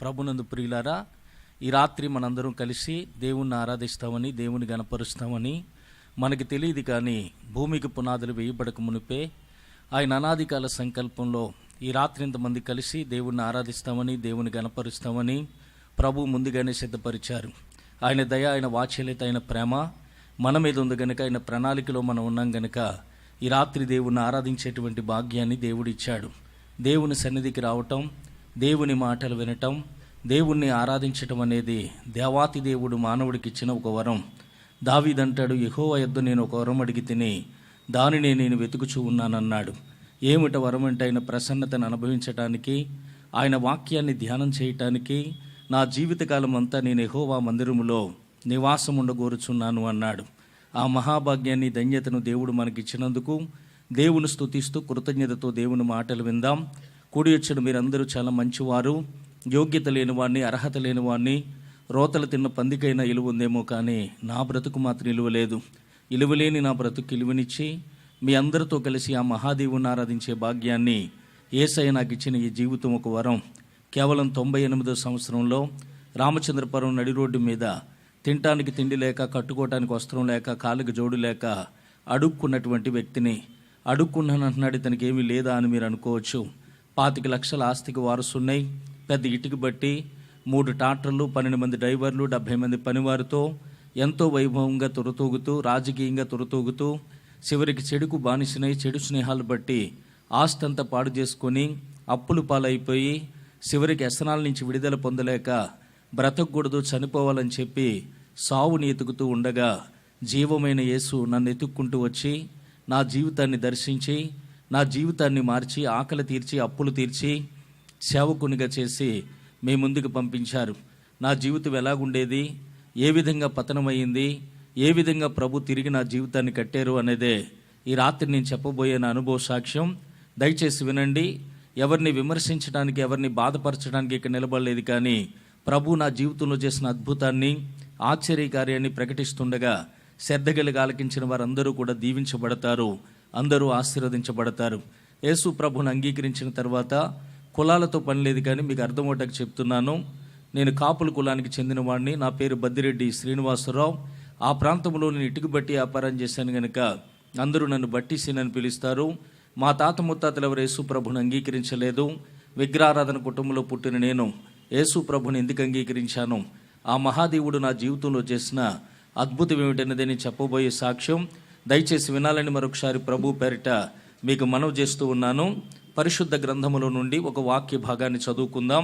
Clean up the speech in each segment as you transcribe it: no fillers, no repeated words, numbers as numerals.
ప్రభునందు ప్రియులారా, ఈ రాత్రి మనందరం కలిసి దేవుణ్ణి ఆరాధిస్తామని, దేవుని గణపరుస్తామని మనకి తెలియదు. కానీ భూమికి పునాదులు వేయబడక మునిపే ఆయన అనాదికాల సంకల్పంలో ఈ రాత్రి ఇంతమంది కలిసి దేవుణ్ణి ఆరాధిస్తామని, దేవుని గణపరుస్తామని ప్రభు ముందుగానే సిద్ధపరిచారు. ఆయన దయ, ఆయన వాత్సల్యత, ఆయన ప్రేమ మన మీద ఉంది గనుక, ఆయన ప్రణాళికలో మనం ఉన్నాం గనుక ఈ రాత్రి దేవుణ్ణి ఆరాధించేటువంటి భాగ్యాన్ని దేవుడిచ్చాడు. దేవుని సన్నిధికి రావటం, దేవుని మాటలు వినటం, దేవుణ్ణి ఆరాధించటం అనేది దేవాతి దేవుడు మానవుడికి ఇచ్చిన ఒక వరం. దావీదంటాడు, యెహోవా యొద్ద నేను ఒక వరం అడిగి తిని దానిని నేను వెతుకుచూ ఉన్నానన్నాడు. ఏమిట వరం అంటే ఆయన ప్రసన్నతను అనుభవించటానికి, ఆయన వాక్యాన్ని ధ్యానం చేయటానికి, నా జీవితకాలం అంతా నేను యెహోవా మందిరములో నివాసం ఉండగోరుచున్నాను అన్నాడు. ఆ మహాభాగ్యాన్ని, ధన్యతను దేవుడు మనకిచ్చినందుకు దేవుని స్తుతిస్తూ కృతజ్ఞతతో దేవుని మాటలు విందాం. కూడి వచ్చిన మీరందరూ చాలా మంచివారు. యోగ్యత లేని వాడిని, అర్హత లేని వాడిని, రోతలు తిన్న పందికైనా ఇలువ ఉందేమో, కానీ నా బ్రతుకు మాత్రం ఇలువ లేదు. ఇలువలేని నా బ్రతుకు ఇలువనిచ్చి మీ అందరితో కలిసి ఆ మహాదేవుని ఆరాధించే భాగ్యాన్ని యేసయ్య నాకు ఇచ్చిన ఈ జీవితం ఒక వరం. కేవలం 98వ సంవత్సరంలో రామచంద్రపురం నడి రోడ్డు మీద తినటానికి తిండి లేక, కట్టుకోవటానికి వస్త్రం లేక, కాళ్ళకి జోడు లేక అడుక్కున్నటువంటి వ్యక్తిని. అడుక్కున్నానంటున్నాడు, ఇతనికి ఏమీ లేదా అని మీరు అనుకోవచ్చు. 25 లక్షల ఆస్తికి వారసున్నాయి. పెద్ద ఇటుక బట్టి 3 ట్రాక్టర్లు, 12 మంది డ్రైవర్లు, 70 మంది పనివారితో ఎంతో వైభవంగా తురతూగుతూ, రాజకీయంగా తురతూగుతూ, చివరికి చెడుకు బానిసనై, చెడు స్నేహాలు బట్టి ఆస్తి అంతా పాడు చేసుకొని అప్పులు పాలైపోయి, చివరికి వ్యసనాల నుంచి విడుదల పొందలేక బ్రతకూడదు, చనిపోవాలని చెప్పి సావుని ఎతుకుతూ ఉండగా జీవమైన యేసు నన్ను ఎతుక్కుంటూ వచ్చి నా జీవితాన్ని దర్శించి, నా జీవితాన్ని మార్చి, ఆకలి తీర్చి, అప్పులు తీర్చి, సేవకునిగా చేసి మీ ముందుకు పంపించారు. నా జీవితం ఎలాగుండేది, ఏ విధంగా పతనమైంది, ఏ విధంగా ప్రభు తిరిగి నా జీవితాన్ని కట్టారు అనేదే ఈ రాత్రి నేను చెప్పబోయే నా అనుభవ సాక్ష్యం. దయచేసి వినండి. ఎవరిని విమర్శించడానికి, ఎవరిని బాధపరచడానికి ఇక్కడ నిలబడలేదు, కానీ ప్రభు నా జీవితంలో చేసిన అద్భుతాన్ని, ఆశ్చర్యకార్యాన్ని ప్రకటిస్తుండగా శ్రద్ధగలిగి ఆలకించిన వారందరూ కూడా దీవించబడతారు, అందరూ ఆశీర్వదించబడతారు. యేసు ప్రభుని అంగీకరించిన తర్వాత కులాలతో పని లేదు, కానీ మీకు అర్థమవుటకు చెప్తున్నాను. నేను కాపుల కులానికి చెందిన వాడిని. నా పేరు బద్దిరెడ్డి శ్రీనివాసరావు. ఆ ప్రాంతంలో నేను ఇటుక బట్టి వ్యాపారం చేశాను కనుక అందరూ నన్ను బట్టీసీని అని పిలుస్తారు. మా తాత ముత్తాతలు ఎవరు యేసు ప్రభుని అంగీకరించలేదు. విగ్రహారాధన కుటుంబంలో పుట్టిన నేను యేసు ప్రభుని ఎందుకు అంగీకరించాను, ఆ మహాదేవుడు నా జీవితంలో చేసిన అద్భుతం ఏమిటనేది నేను చెప్పబోయే సాక్ష్యం. దయచేసి వినాలని మరొకసారి ప్రభు పేరిట మీకు మనవి చేస్తూ ఉన్నాను. పరిశుద్ధ గ్రంథములో నుండి ఒక వాక్య భాగాన్ని చదువుకుందాం.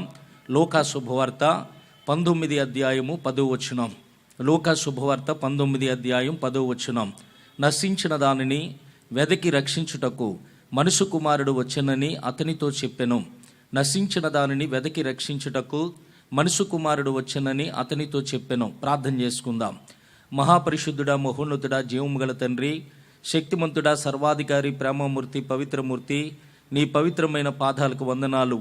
లోకా శుభవార్త 19వ అధ్యాయము 10వ వచనం. లోకా శుభవార్త 19వ అధ్యాయం 10వ వచనం. నశించిన దానిని వెదకి రక్షించుటకు మనుష్య కుమారుడు వచ్చెనని అతనితో చెప్పెను. నశించిన దానిని వెదకి రక్షించుటకు మనుష్య కుమారుడు వచ్చెనని అతనితో చెప్పెను. ప్రార్థన చేసుకుందాం. మహాపరిశుద్ధుడా, మహోన్నతుడా, జీవము గల తండ్రి, శక్తిమంతుడా, సర్వాధికారి, ప్రేమమూర్తి, పవిత్రమూర్తి, నీ పవిత్రమైన పాదాలకు వందనాలు.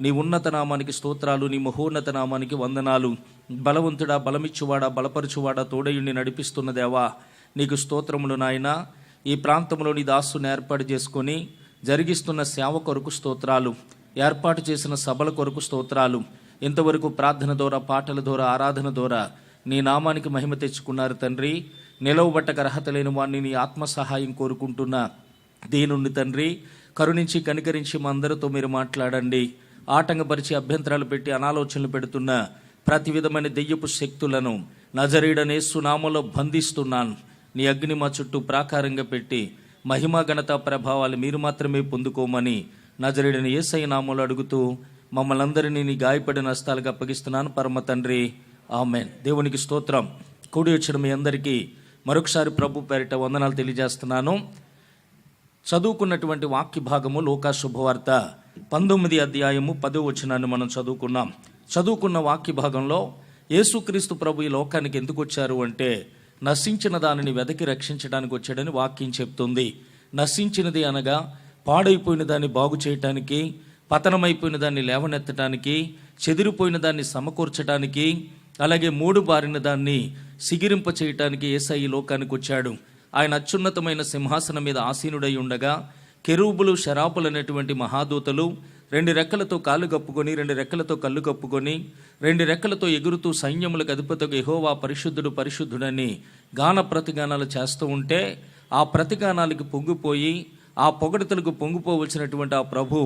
నీ ఉన్నత నామానికి స్తోత్రాలు, నీ మహోన్నత నామానికి వందనాలు. బలవంతుడా, బలమిచ్చువాడా, బలపరచువాడా, తోడయుణ్ణి నడిపిస్తున్న దేవా, నీకు స్తోత్రములు నాయన. ఈ ప్రాంతంలో నీ దాసుని ఏర్పాటు చేసుకొని జరిగిస్తున్న సేవ కొరకు స్తోత్రాలు, ఏర్పాటు చేసిన సభల కొరకు స్తోత్రాలు. ఇంతవరకు ప్రార్థన ద్వారా, పాటల ద్వారా, ఆరాధన ద్వారా నీ నామానికి మహిమ తెచ్చుకున్నారు తండ్రి. నిలవబట్టక అర్హత లేని వాడిని నీ ఆత్మ సహాయం కోరుకుంటున్నా దీనుండి తండ్రి, కరుణించి కనికరించి మా అందరితో మీరు మాట్లాడండి. ఆటంకపరిచి, అభ్యంతరాలు పెట్టి, అనాలోచనలు పెడుతున్న ప్రతి విధమైన దెయ్యపు శక్తులను నజరేయుడైన యేసు నామములో బంధిస్తున్నాను. నీ అగ్ని మా చుట్టూ ప్రాకారంగా పెట్టి మహిమ, ఘనత, ప్రభావాలు మీరు మాత్రమే పొందుకోమని నజరేయుడైన యేసయ్య నామములో అడుగుతూ మమ్మల్ని అందరినీ నీ గాయపడిన హస్తాలకు అప్పగిస్తున్నాను పరమ తండ్రి, ఆమేన్. దేవునికి స్తోత్రం. కూడి వచ్చిన మీ అందరికీ మరొకసారి ప్రభు పేరిట వందనాలు తెలియజేస్తున్నాను. చదువుకున్నటువంటి వాక్య భాగము లోకా శుభవార్త 19వ అధ్యాయము 10వ వచనాన్ని మనం చదువుకున్నాం. చదువుకున్న వాక్య భాగంలో యేసుక్రీస్తు ప్రభు ఈ లోకానికి ఎందుకు వచ్చారు అంటే నశించిన దానిని వెదకి రక్షించడానికి వచ్చాడని వాక్యం చెప్తుంది. నశించినది అనగా పాడైపోయిన దాన్ని బాగు చేయటానికి, పతనమైపోయిన దాన్ని లేవనెత్తడానికి, చెదిరిపోయిన దాన్ని సమకూర్చడానికి, అలాగే మూడు బారిన దాన్ని సిగిరింప చేయటానికి యేసయ్య ఈ లోకానికి వచ్చాడు. ఆయన అత్యున్నతమైన సింహాసనం మీద ఆసీనుడై ఉండగా కెరూబులు, శరాపులు అనేటువంటి మహాదూతలు 2 రెక్కలతో కాళ్ళు కప్పుకొని 2 రెక్కలతో కళ్ళు కప్పుకొని 2 రెక్కలతో ఎగురుతూ సైన్యములకు అధిపతికి యెహోవా పరిశుద్ధుడు పరిశుద్ధుడని గాన ప్రతిగానాలు చేస్తూ ఉంటే ఆ ప్రతిగానాలకి పొంగిపోయి ఆ పొగడతలకు పొంగిపోవలసినటువంటి ఆ ప్రభు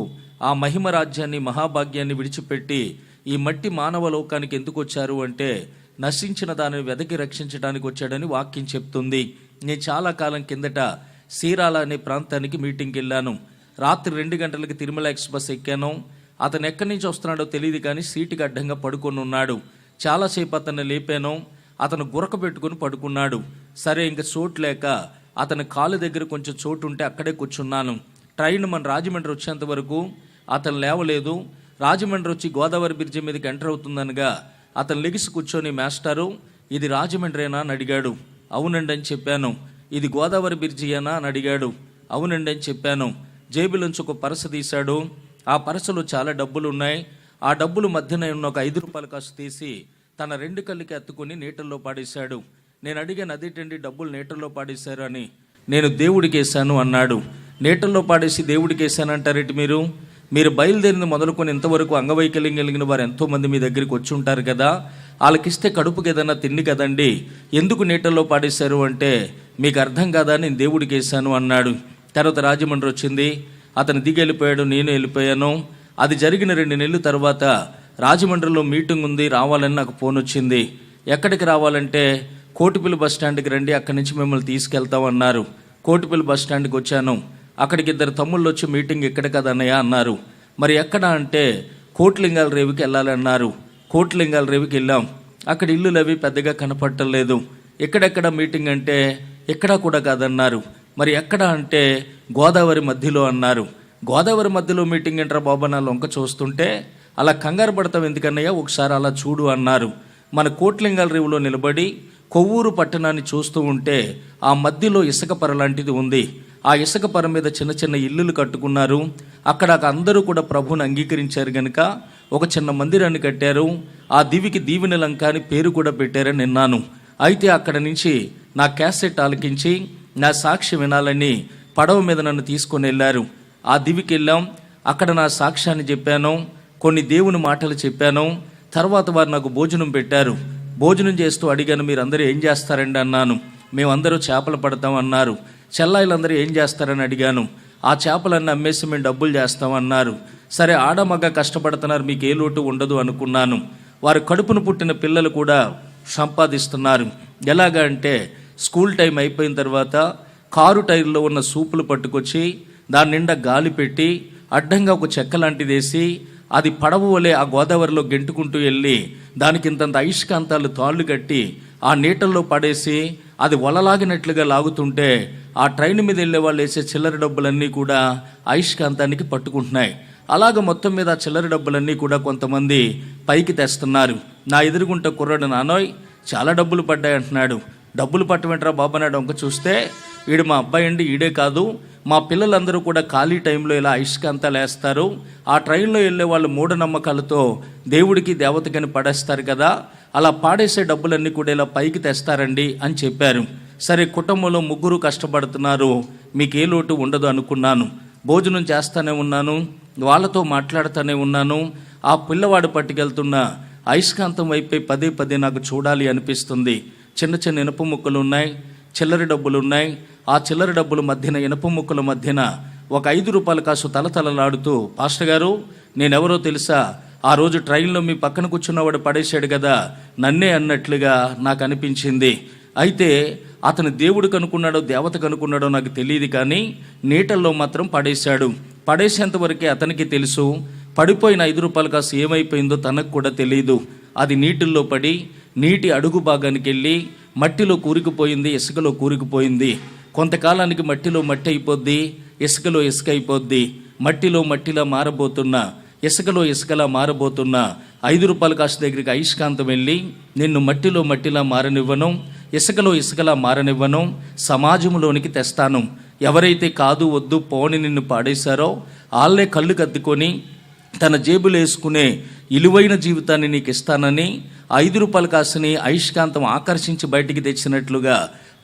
ఆ మహిమ రాజ్యాన్ని మహాభాగ్యాన్ని విడిచిపెట్టి ఈ మట్టి మానవ లోకానికి ఎందుకు వచ్చారు అంటే నశించిన దానిని వెదకి రక్షించడానికి వచ్చాడని వాక్యం చెప్తుంది. నేను చాలా కాలం కిందట సీరాల అనే ప్రాంతానికి మీటింగ్కి వెళ్ళాను. రాత్రి 2 గంటలకి తిరుమల ఎక్స్ప్రెస్ ఎక్కాను. అతను ఎక్కడి నుంచి వస్తున్నాడో తెలియదు కానీ సీటుకి అడ్డంగా పడుకొని ఉన్నాడు. చాలాసేపు అతన్ని లేపాను. అతను గురక పెట్టుకుని పడుకున్నాడు. సరే ఇంక చోటు లేక అతని కాలు దగ్గర కొంచెం చోటు ఉంటే అక్కడే కూర్చున్నాను. ట్రైన్ మన రాజమండ్రి వచ్చేంత వరకు అతను లేవలేదు. రాజమండ్రి వచ్చి గోదావరి బ్రిడ్జి మీదకి ఎంటర్ అవుతుందనగా అతను లెగిసి కూర్చొని, మాస్టారు ఇది రాజమండ్రేనా అని అడిగాడు. అవునండి అని చెప్పాను. ఇది గోదావరి బ్రిడ్జియేనా అని అడిగాడు. అవునండి అని చెప్పాను. జేబులోంచి ఒక పరస తీశాడు. ఆ పరసలో చాలా డబ్బులు ఉన్నాయి. ఆ డబ్బులు మధ్యన ఉన్న ఒక 5 రూపాయల కాసు తీసి తన 2 కళ్ళకి అత్తుకుని నీటల్లో పాడేశాడు. నేను అడిగాను, అదేంటండి డబ్బులు నీటల్లో పాడేశారు అని. నేను దేవుడికి వేశాను అన్నాడు. నీటల్లో పాడేసి దేవుడికి వేశానంటారేంటి మీరు బయలుదేరింది మొదలుకొని ఇంతవరకు అంగవైకల్యం కలిగిన వారు ఎంతోమంది మీ దగ్గరికి వచ్చి ఉంటారు కదా, వాళ్ళకిస్తే కడుపుకి ఏదైనా తిండి కదండి, ఎందుకు నీటల్లో పాడేశారు అంటే మీకు అర్థం కాదా, నేను దేవుడికి వేశాను అన్నాడు. తర్వాత రాజమండ్రి వచ్చింది. అతను దిగి వెళ్ళిపోయాడు, నేను వెళ్ళిపోయాను. అది జరిగిన 2 నెలల తర్వాత రాజమండ్రిలో మీటింగ్ ఉంది, రావాలని నాకు ఫోన్ వచ్చింది. ఎక్కడికి రావాలంటే కోటిపల్లి బస్ స్టాండ్కి రండి, అక్కడి నుంచి మిమ్మల్ని తీసుకెళ్తామన్నారు. కోటిపల్లి బస్ స్టాండ్కి వచ్చాను. అక్కడికి 2 తమ్ముళ్ళు వచ్చి మీటింగ్ ఎక్కడ కదన్నయ్య అన్నారు. మరి ఎక్కడ అంటే కోట్లింగాల రేవుకి వెళ్ళాలన్నారు. కోట్లింగాల రేవుకి వెళ్ళాం. అక్కడ ఇల్లులు అవి పెద్దగా కనపడటం లేదు. ఎక్కడెక్కడ మీటింగ్ అంటే ఎక్కడా కూడా కాదన్నారు. మరి ఎక్కడ అంటే గోదావరి మధ్యలో అన్నారు. గోదావరి మధ్యలో మీటింగ్ ఏంట్రా బాబా, నా లొంక చూస్తుంటే అలా కంగారు పడతాం ఎందుకన్నయ్య, ఒకసారి అలా చూడు అన్నారు. మన కోట్లింగాల రేవులో నిలబడి కొవ్వూరు పట్టణాన్ని చూస్తూ ఉంటే ఆ మధ్యలో ఇసుక పర లాంటిది ఉంది. ఆ ఇసుక పర మీద చిన్న చిన్న ఇల్లులు కట్టుకున్నారు. అక్కడ అందరూ కూడా ప్రభువుని అంగీకరించారు కనుక ఒక చిన్న మందిరాన్ని కట్టారు. ఆ దివికి దీవెన లంక అని పేరు కూడా పెట్టారని విన్నాను. అయితే అక్కడ నుంచి నా క్యాసెట్ ఆలకించి నా సాక్షి వినాలని పడవ మీద నన్ను తీసుకొని వెళ్ళారు. ఆ దివికి వెళ్ళాం. అక్కడ నా సాక్ష్యాన్ని చెప్పాను, కొన్ని దేవుని మాటలు చెప్పాను. తర్వాత వారు నాకు భోజనం పెట్టారు. భోజనం చేస్తూ అడిగాను, మీరందరూ ఏం చేస్తారండి అన్నాను. మేమందరూ చేపలు పడతాం అన్నారు. చెల్లాయిలందరూ ఏం చేస్తారని అడిగాను. ఆ చేపలన్నీ అమ్మేసి మేము డబ్బులు చేస్తామన్నారు. సరే ఆడమగ కష్టపడుతున్నారు, మీకు ఏ లోటు ఉండదు అనుకున్నాను. వారి కడుపును పుట్టిన పిల్లలు కూడా సంపాదిస్తున్నారు. ఎలాగా అంటే స్కూల్ టైం అయిపోయిన తర్వాత కారు టైర్లో ఉన్న సూపులు పట్టుకొచ్చి దాని నిండా గాలి పెట్టి అడ్డంగా ఒక చెక్క లాంటిది వేసి అది పడవ వలె ఆ గోదావరిలో గెంటుకుంటూ వెళ్ళి దానికి ఇంతంత అయస్కాంతాలు తాళ్ళు కట్టి ఆ నీటల్లో పడేసి అది వలలాగినట్లుగా లాగుతుంటే ఆ ట్రైన్ మీద వెళ్ళే వాళ్ళు వేసే చిల్లర డబ్బులన్నీ కూడా అయస్కాంతానికి పట్టుకుంటున్నాయి. అలాగ మొత్తం మీద ఆ చిల్లర డబ్బులన్నీ కూడా కొంతమంది పైకి తెస్తున్నారు. నా ఎదురుగుంట కుర్రాడు, నానోయ్ చాలా డబ్బులు పడ్డాయి అంటున్నాడు. డబ్బులు పట్టమంటారా బాబా నాడు వంక చూస్తే వీడు మా అబ్బాయి అండి, ఈడే కాదు మా పిల్లలందరూ కూడా ఖాళీ టైంలో ఇలా అయస్కాంతాలు వేస్తారు. ఆ ట్రైన్లో వెళ్ళే వాళ్ళు మూఢనమ్మకాలతో దేవుడికి దేవతకని పడేస్తారు కదా, అలా పాడేసే డబ్బులన్నీ కూడా ఇలా పైకి తెస్తారండి అని చెప్పారు. సరే కుటుంబంలో 3 కష్టపడుతున్నారు, మీకు ఏ లోటు ఉండదు అనుకున్నాను. భోజనం చేస్తూనే ఉన్నాను, వాళ్ళతో మాట్లాడుతూనే ఉన్నాను. ఆ పిల్లవాడు పట్టుకెళ్తున్న అయస్కాంతం వైపే పదే పదే నాకు చూడాలి అనిపిస్తుంది. చిన్న చిన్న ఇనుప ముక్కలు ఉన్నాయి, చిల్లర డబ్బులు ఉన్నాయి. ఆ చిల్లర డబ్బుల మధ్యన ఇనుప ముక్కల మధ్యన ఒక 5 రూపాయల కాసు తలతలలాడుతూ, పాస్టర్ గారు నేనెవరో తెలుసా, ఆ రోజు ట్రైన్లో మీ పక్కన కూర్చున్నవాడు పడేశాడు కదా, నన్నే అన్నట్లుగా నాకు అనిపించింది. అయితే అతను దేవుడికి అనుకున్నాడో దేవతకు అనుకున్నాడో నాకు తెలియదు, కానీ నీటల్లో మాత్రం పడేశాడు. పడేసేంత వరకే అతనికి తెలుసు. పడిపోయిన 5 రూపాయల కాసు ఏమైపోయిందో తనకు కూడా తెలియదు. అది నీటిల్లో పడి నీటి అడుగు భాగానికి వెళ్ళి మట్టిలో కూరుకుపోయింది, ఇసుకలో కూరుకుపోయింది. కొంతకాలానికి మట్టిలో మట్టి అయిపోద్ది, ఇసుకలో ఇసుక అయిపోద్ది. మట్టిలో మట్టిలా మారబోతున్న, ఇసుకలో ఇసుకలా మారబోతున్న 5 రూపాయల కాసు దగ్గరికి అయస్కాంతం వెళ్ళి, నిన్ను మట్టిలో మట్టిలా మారనివ్వను, ఇసుకలో ఇసుకలా మారనివ్వను, సమాజంలోనికి తెస్తాను. ఎవరైతే కాదు వద్దు పోని నిన్ను పాడేశారో వాళ్ళే కళ్ళు కద్దుకొని తన జేబులు వేసుకునే ఇలువైన జీవితాన్ని నీకు ఇస్తానని 5 రూపాయల కాసుని అయస్కాంతం ఆకర్షించి బయటికి తెచ్చినట్లుగా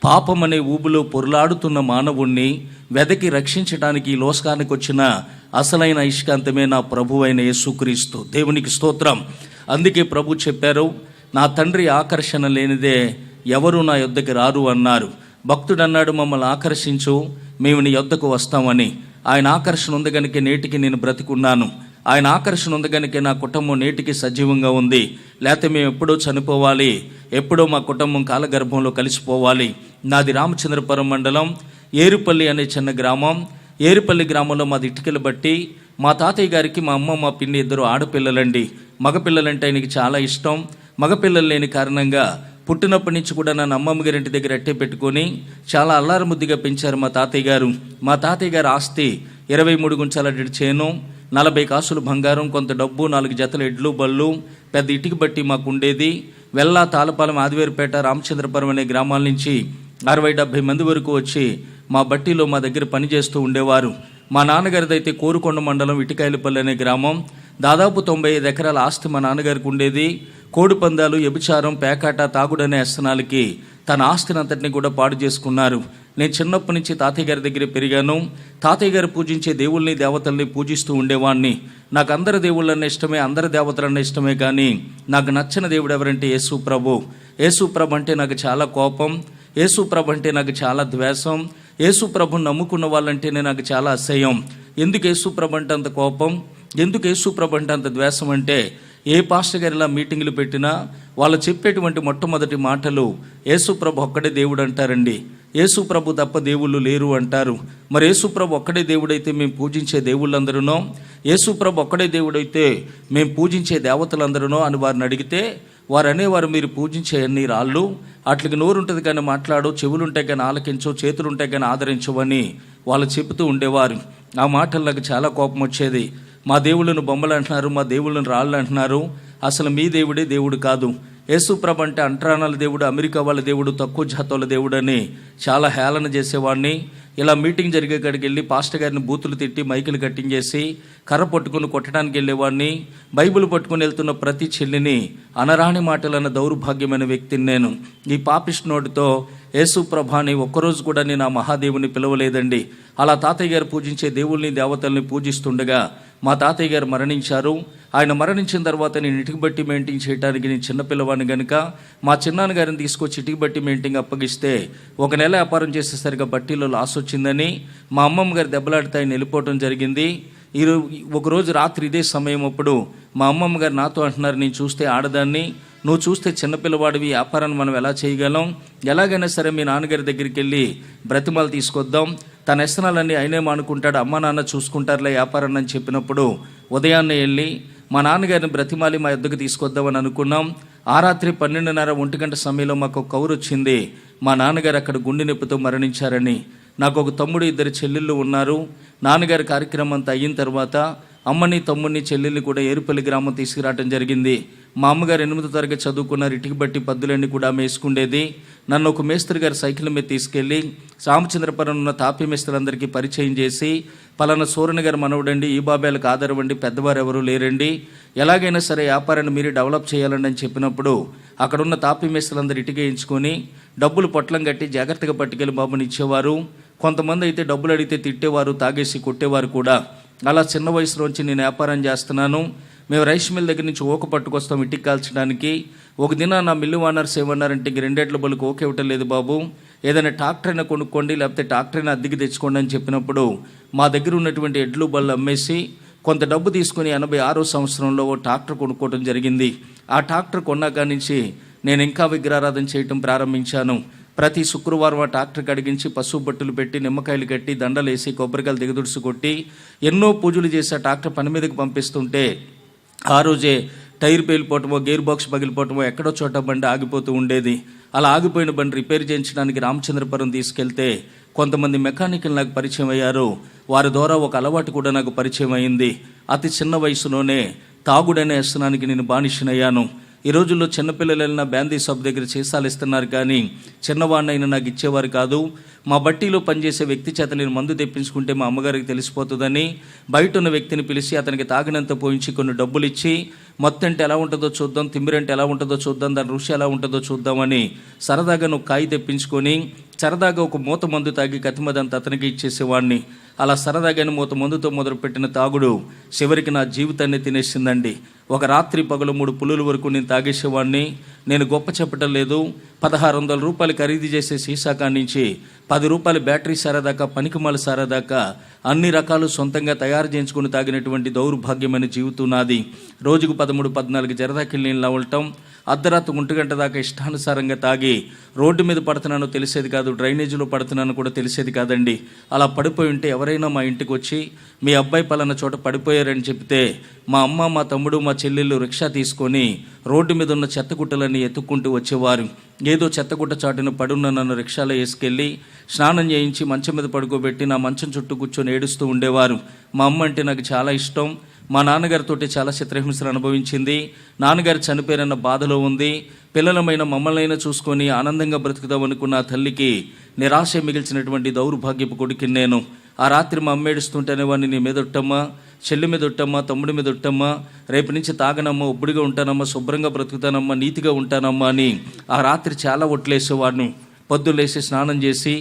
పాపం అనే ఊబులో పొరులాడుతున్న మానవుణ్ణి వెదకి రక్షించడానికి ఈ లోకానికి వచ్చిన అసలైన ఇష్కాంతమే నా ప్రభు అయిన యేసుక్రీస్తు. దేవునికి స్తోత్రం. అందుకే ప్రభు చెప్పారు, నా తండ్రి ఆకర్షణ లేనిదే ఎవరు నా యొద్దకు రారు అన్నారు. భక్తుడు అన్నాడు, మమ్మల్ని ఆకర్షించు, మేము నీ యొద్దకు వస్తామని. ఆయన ఆకర్షణ ఉంది కనుక నేటికి నేను బ్రతికున్నాను. ఆయన ఆకర్షణ ఉంది కనుక నా కుటుంబం నేటికి సజీవంగా ఉంది. లేకపోతే మేము ఎప్పుడో చనిపోవాలి, ఎప్పుడో మా కుటుంబం కాలగర్భంలో కలిసిపోవాలి. నాది రామచంద్రపురం మండలం ఏరుపల్లి అనే చిన్న గ్రామం. ఏరుపల్లి గ్రామంలో మాది ఇటుకల బట్టి. మా తాతయ్య గారికి మా అమ్మ మా పిన్ని ఇద్దరు ఆడపిల్లలండి. మగపిల్లలంటే ఆయనకి చాలా ఇష్టం. మగపిల్లలు లేని కారణంగా పుట్టినప్పటి నుంచి కూడా నన్ను అమ్మమ్మ గారి ఇంటి దగ్గర అట్టే పెట్టుకొని చాలా అల్లారముద్దిగా పెంచారు మా తాతయ్య గారు. మా తాతయ్య గారి ఆస్తి 23 గుంచాల చేను, 40 కాసులు బంగారం, కొంత డబ్బు, 4 జతల ఎడ్లు బళ్ళు, పెద్ద ఇటుక బట్టి మాకు ఉండేది. వెల్లా, తాళపాలెం, ఆదివేరుపేట, రామచంద్రపురం అనే గ్రామాల నుంచి 60-70 మంది వరకు వచ్చి మా బట్టీలో మా దగ్గర పనిచేస్తూ ఉండేవారు. మా నాన్నగారిదైతే కోరుకొండ మండలం ఇటికాయలపల్లి అనే గ్రామం. దాదాపు 95 ఎకరాల ఆస్తి మా నాన్నగారికి ఉండేది. కోడి పందాలు, వ్యభిచారం, పేకాట, తాగుడనే వ్యసనాలకి తన ఆస్తిని అంతటిని కూడా పాడు చేసుకున్నారు. నేను చిన్నప్పటి నుంచి తాతయ్య గారి దగ్గర పెరిగాను. తాతయ్య గారు పూజించే దేవుళ్ళని, దేవతల్ని పూజిస్తూ ఉండేవాడిని. నాకు అందరి దేవుళ్ళన్న ఇష్టమే, అందరి దేవతలన్న ఇష్టమే, కానీ నాకు నచ్చిన దేవుడు ఎవరంటే యేసు ప్రభు. యేసు ప్రభు అంటే నాకు చాలా కోపం. యేసు ప్రభు అంటే నాకు చాలా ద్వేషం. యేసు ప్రభుని నమ్ముకున్న వాళ్ళంటేనే నాకు చాలా అసహ్యం. ఎందుకు యేసు ప్రభు అంటే అంత కోపం, ఎందుకు యేసు ప్రభు అంటే అంత ద్వేషం అంటే, ఏ పాస్టర్ గారు ఇలా మీటింగులు పెట్టినా వాళ్ళు చెప్పేటువంటి మొట్టమొదటి మాటలు యేసు ప్రభు ఒక్కడే దేవుడు అంటారండి. యేసు ప్రభు తప్ప దేవుళ్ళు లేరు అంటారు. మరి యేసు ప్రభు ఒక్కడే దేవుడైతే మేము పూజించే దేవుళ్ళందరూనో, యేసు ప్రభు ఒక్కడే దేవుడైతే మేము పూజించే దేవతలందరూనో అని వారిని అడిగితే వారు అనేవారు, మీరు పూజించే అన్ని రాళ్ళు, అట్లకి నోరు ఉంటుంది కానీ మాట్లాడు, చెవులుంటాయి కానీ ఆలకించవు, చేతులుంటాయి కానీ ఆదరించవని వాళ్ళు చెబుతూ ఉండేవారు. ఆ మాటలు నాకు చాలా కోపం వచ్చేది. మా దేవుళ్ళను బొమ్మలు అంటున్నారు, మా దేవుళ్ళను రాళ్ళు అంటున్నారు, అసలు మీ దేవుడే దేవుడు కాదు. యేసు ప్రభు అంటే అంటరానాల దేవుడు, అమెరికా వాళ్ళ దేవుడు, తక్కువ జాతుల దేవుడు అని చాలా హేళన చేసేవాడిని. ఇలా మీటింగ్ జరిగే కాడికి వెళ్ళి పాస్టర్ గారిని బూతులు తిట్టి మైకులు కట్టించేసి కర్ర పట్టుకుని కొట్టడానికి వెళ్ళేవాడిని. బైబిల్ పట్టుకుని వెళ్తున్న ప్రతి చెల్లిని అనరాని మాటలన్న దౌర్భాగ్యమైన వ్యక్తిని నేను. ఈ పాపిష్టి నోటితో యేసు ప్రభాని ఒక్కరోజు కూడా నేను ఆ మహాదేవుని పిలవలేదండి. అలా తాతయ్య గారు పూజించే దేవుల్ని, దేవతల్ని పూజిస్తుండగా మా తాతయ్య గారు మరణించారు. ఆయన మరణించిన తర్వాత నేను ఇటుక బట్టి మెయింటైన్ చేయడానికి నేను చిన్నపిల్లవాడిని కనుక మా చిన్నాన్నగారిని తీసుకొచ్చి ఇటుక బట్టి మెయింటైన్ అప్పగిస్తే 1 నెల వ్యాపారం చేసేసరిగా బట్టీలో లాస్ వచ్చిందని మా అమ్మమ్మ గారు దెబ్బలాడితే ఆయన వెళ్ళిపోవటం జరిగింది. ఒకరోజు రాత్రి ఇదే సమయం అప్పుడు మా అమ్మమ్మ గారు నాతో అంటున్నారు, నేను చూస్తే ఆడదాన్ని, నువ్వు చూస్తే చిన్నపిల్లవాడివి, వ్యాపారాన్ని మనం ఎలా చేయగలం, ఎలాగైనా సరే మీ నాన్నగారి దగ్గరికి వెళ్ళి బ్రతిమాలు తీసుకొద్దాం, తన వ్యసనాలన్నీ ఆయనే మానుకుంటాడు, అమ్మ నాన్న చూసుకుంటారులే వ్యాపారాన్ని అని చెప్పినప్పుడు ఉదయాన్నే వెళ్ళి మా నాన్నగారిని బ్రతిమాలి మా యొద్దకు తీసుకొద్దామని అనుకున్నాం. ఆ రాత్రి 12:30, 1 గంట సమయంలో మాకు కౌరు వచ్చింది, మా నాన్నగారు అక్కడ గుండె నొప్పితో మరణించారని. నాకు ఒక తమ్ముడు, 2 చెల్లెళ్ళు ఉన్నారు. నాన్నగారి కార్యక్రమం అంతా అయిన తర్వాత అమ్మని, తమ్ముడిని, చెల్లెల్ని కూడా ఏరుపల్లి గ్రామం తీసుకురావడం జరిగింది. మా అమ్మగారు 8వ తరగతి చదువుకున్నారు. ఇటుక బట్టి పద్దులన్నీ కూడా వేసుకుండేది. నన్ను ఒక మేస్త్రి గారి సైకిల్ మీద తీసుకెళ్ళి రామచంద్రపురం ఉన్న తాపీ మేస్త్రులందరికీ పరిచయం చేసి, పలానా సూరణ గారు మనవడండి, ఈ బాబాయిలకు ఆధారవండి, పెద్దవారు ఎవరు లేరండి, ఎలాగైనా సరే వ్యాపారాన్ని మీరు డెవలప్ చేయాలండి అని చెప్పినప్పుడు అక్కడున్న తాపీ మేస్త్రులందరూ ఇటుక వేయించుకొని డబ్బులు పొట్లం కట్టి జాగ్రత్తగా పట్టుకెళ్ళి బాబుని ఇచ్చేవారు. కొంతమంది అయితే డబ్బులు అడిగితే తిట్టేవారు, తాగేసి కొట్టేవారు కూడా. అలా చిన్న వయసులోంచి నేను వ్యాపారం చేస్తున్నాను. మేము రైస్ మిల్ దగ్గర నుంచి ఓక పట్టుకొస్తాం ఇటుక కాల్చడానికి. ఒక దిన నా మిల్లు ఓనర్స్ ఏమన్నారంటే, ఇంక 2 ఏళ్ల బళ్ళకు ఓకే ఇవ్వటం లేదు బాబు, ఏదైనా ట్రాక్టర్ అయినా కొనుక్కోండి, లేకపోతే ట్రాక్టర్ అయినా అద్దెకి తెచ్చుకోండి అని చెప్పినప్పుడు మా దగ్గర ఉన్నటువంటి ఎడ్లు బళ్ళు అమ్మేసి కొంత డబ్బు తీసుకుని 86వ సంవత్సరంలో ఓ ట్రాక్టర్ కొనుక్కోవడం జరిగింది. ఆ ట్రాక్టర్ కొన్నాక నుంచి నేను ఇంకా విగ్రహారాధన చేయటం ప్రారంభించాను. ప్రతి శుక్రవారం ఆ ట్రాక్టర్ కడిగించి పసుపు బట్టలు పెట్టి, నిమ్మకాయలు కట్టి, దండలేసి, కొబ్బరికాయలు దిగదుడుసు కొట్టి ఎన్నో పూజలు చేసి ఆ ట్రాక్టర్ పని మీదకి పంపిస్తుంటే ఆ రోజే టైర్ పేలిపోవటమో, గేర్ బాక్స్ పగిలిపోవటమో, ఎక్కడో చోట బండి ఆగిపోతూ ఉండేది. అలా ఆగిపోయిన బండి రిపేర్ చేయించడానికి రామచంద్రపురం తీసుకెళ్తే కొంతమంది మెకానికల్ నాకు పరిచయం అయ్యారు. వారి ద్వారా ఒక అలవాటు కూడా నాకు పరిచయం అయింది. అతి చిన్న వయసులోనే తాగుడనే వ్యసనానికి నేను బానిసనయ్యాను. ఈ రోజుల్లో చిన్నపిల్లలు వెళ్ళిన బ్యాందీ షాప్ దగ్గర సీసాలు ఇస్తున్నారు, కానీ చిన్నవాడినైనా నాకు ఇచ్చేవారు కాదు. మా బట్టీలో పనిచేసే వ్యక్తి చేత నేను మందు తెప్పించుకుంటే మా అమ్మగారికి తెలిసిపోతుందని బయట ఉన్న వ్యక్తిని పిలిచి అతనికి తాగినంత పోయించి కొన్ని డబ్బులు ఇచ్చి, మొత్తం అంటే ఎలా ఉంటుందో చూద్దాం, తిమ్మిరంటే ఎలా ఉంటుందో చూద్దాం, దాని రుచి ఎలా ఉంటుందో చూద్దామని సరదాగా నువ్వు కాయి తెప్పించుకొని సరదాగా ఒక మూత మందు తాగి కతిమదంతా అతనికి ఇచ్చేసేవాడిని. అలా సరదాగానే మూత మందుతో మొదలుపెట్టిన తాగుడు చివరికి నా జీవితాన్ని తినేసిందండి. ఒక రాత్రి పగలు 3 పులుల వరకు నేను తాగేసేవాడిని. నేను గొప్ప చెప్పటం లేదు, 1600 రూపాయలు ఖరీదు చేసే సీసా కాడి నుంచి 10 రూపాయల బ్యాటరీ సారా దాకా, పనికిమాల సారా దాకా అన్ని రకాలు సొంతంగా తయారు చేయించుకుని తాగినటువంటి దౌర్భాగ్యమైన జీవితం నాది. రోజుకు 13-14 జరదాకిళ్ళు నీళ్ళు నవ్వటం, అర్ధరాత్రి 1 గంట దాకా ఇష్టానుసారంగా తాగి రోడ్డు మీద పడుతున్నానో తెలిసేది కాదు, డ్రైనేజీలో పడుతున్నానో కూడా తెలిసేది కాదండి. అలా పడిపోయి ఉంటే ఎవరైనా మా ఇంటికి వచ్చి మీ అబ్బాయి పలానా చోట పడిపోయారని చెప్తే మా అమ్మ, మా తమ్ముడు, మా చెల్లెళ్ళు రిక్షా తీసుకొని రోడ్డు మీద ఉన్న చెత్తగుట్టలన్నీ ఎత్తుక్కుంటూ వచ్చేవారు. ఏదో చెత్తగుట్ట చాటును పడున్న నన్ను రిక్షాలో వేసుకెళ్ళి స్నానం చేయించి మంచం మీద పడుకోబెట్టి నా మంచం చుట్టూ కూర్చొని ఏడుస్తూ ఉండేవారు. మా అమ్మ అంటే నాకు చాలా ఇష్టం. మా నాన్నగారితో చాలా చిత్రహింసలు అనుభవించింది. నాన్నగారు చనిపోయారన్న బాధలో ఉంది. పిల్లలమైన మమ్మల్నైనా చూసుకొని ఆనందంగా బ్రతుకుదాం అనుకున్న తల్లికి నిరాశ మిగిల్చినటువంటి దౌర్భాగ్యపు కొడుకుని నేను. ఆ రాత్రి మా అమ్మ ఏడుస్తుంటేనే వాడిని నీ మీద ఒట్టమ్మా, చెల్లి మీద ఒట్టమ్మా, తమ్ముడి మీద ఒట్టమ్మా, రేపు నుంచి తాగనమ్మా, ఒబ్బడిగా ఉంటానమ్మా, శుభ్రంగా బ్రతుకుతానమ్మా, నీతిగా ఉంటానమ్మా అని ఆ రాత్రి చాలా ఒట్లేసేవాడిని. పొద్దులేసి స్నానం చేసి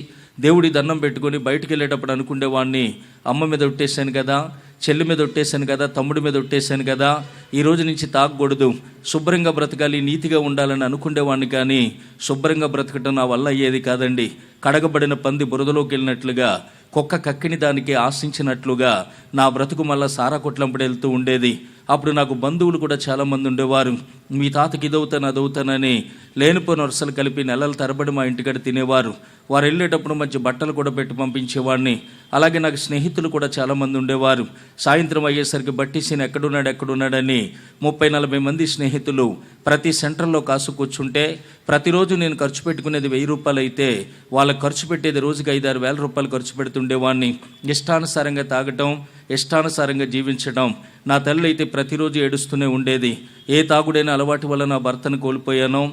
దేవుడి దండం పెట్టుకొని బయటికి వెళ్ళేటప్పుడు అనుకునేవాడిని, అమ్మ మీద ఒట్టేశాను కదా, చెల్లి మీద ఒట్టేశాను కదా, తమ్ముడి మీద ఒట్టేశాను కదా, ఈ రోజు నుంచి తాగకూడదు, శుభ్రంగా బ్రతకాలి, నీతిగా ఉండాలని అనుకునేవాడిని. కానీ శుభ్రంగా బ్రతకటం నా వల్ల అయ్యేది కాదండి. కడగబడిన పంది బురదలోకి వెళ్ళినట్లుగా, కుక్క కక్కిని దానికి ఆశించినట్లుగా నా బ్రతుకు మళ్ళా సారా కొట్లంపడి వెళ్తూ ఉండేది. అప్పుడు నాకు బంధువులు కూడా చాలామంది ఉండేవారు. మీ తాతకి ఇదవుతాను అదవుతానని లేనిపోయిన వరుసలు కలిపి నెలల తరబడి మా ఇంటికాడ తినేవారు. వారు వెళ్ళేటప్పుడు మంచి బట్టలు కూడా పెట్టి పంపించేవాడిని. అలాగే నాకు స్నేహితులు కూడా చాలామంది ఉండేవారు. సాయంత్రం అయ్యేసరికి బట్టీసీని ఎక్కడున్నాడని 30-40 మంది స్నేహితులు ప్రతి సెంటర్లో కాసు కూర్చుంటే ప్రతిరోజు నేను ఖర్చు పెట్టుకునేది 1000 రూపాయలు అయితే వాళ్ళకి ఖర్చు పెట్టేది రోజుకి 5-6 వేల రూపాయలు ఖర్చు పెడుతుండేవాడిని. ఇష్టానుసారంగా తాగటం, ఇష్టానుసారంగా జీవించడం. నా తల్లి అయితే ప్రతిరోజు ఏడుస్తూనే ఉండేది. ఏ తాగుడైన అలవాటు వల్ల నా భర్తను కోల్పోయానో,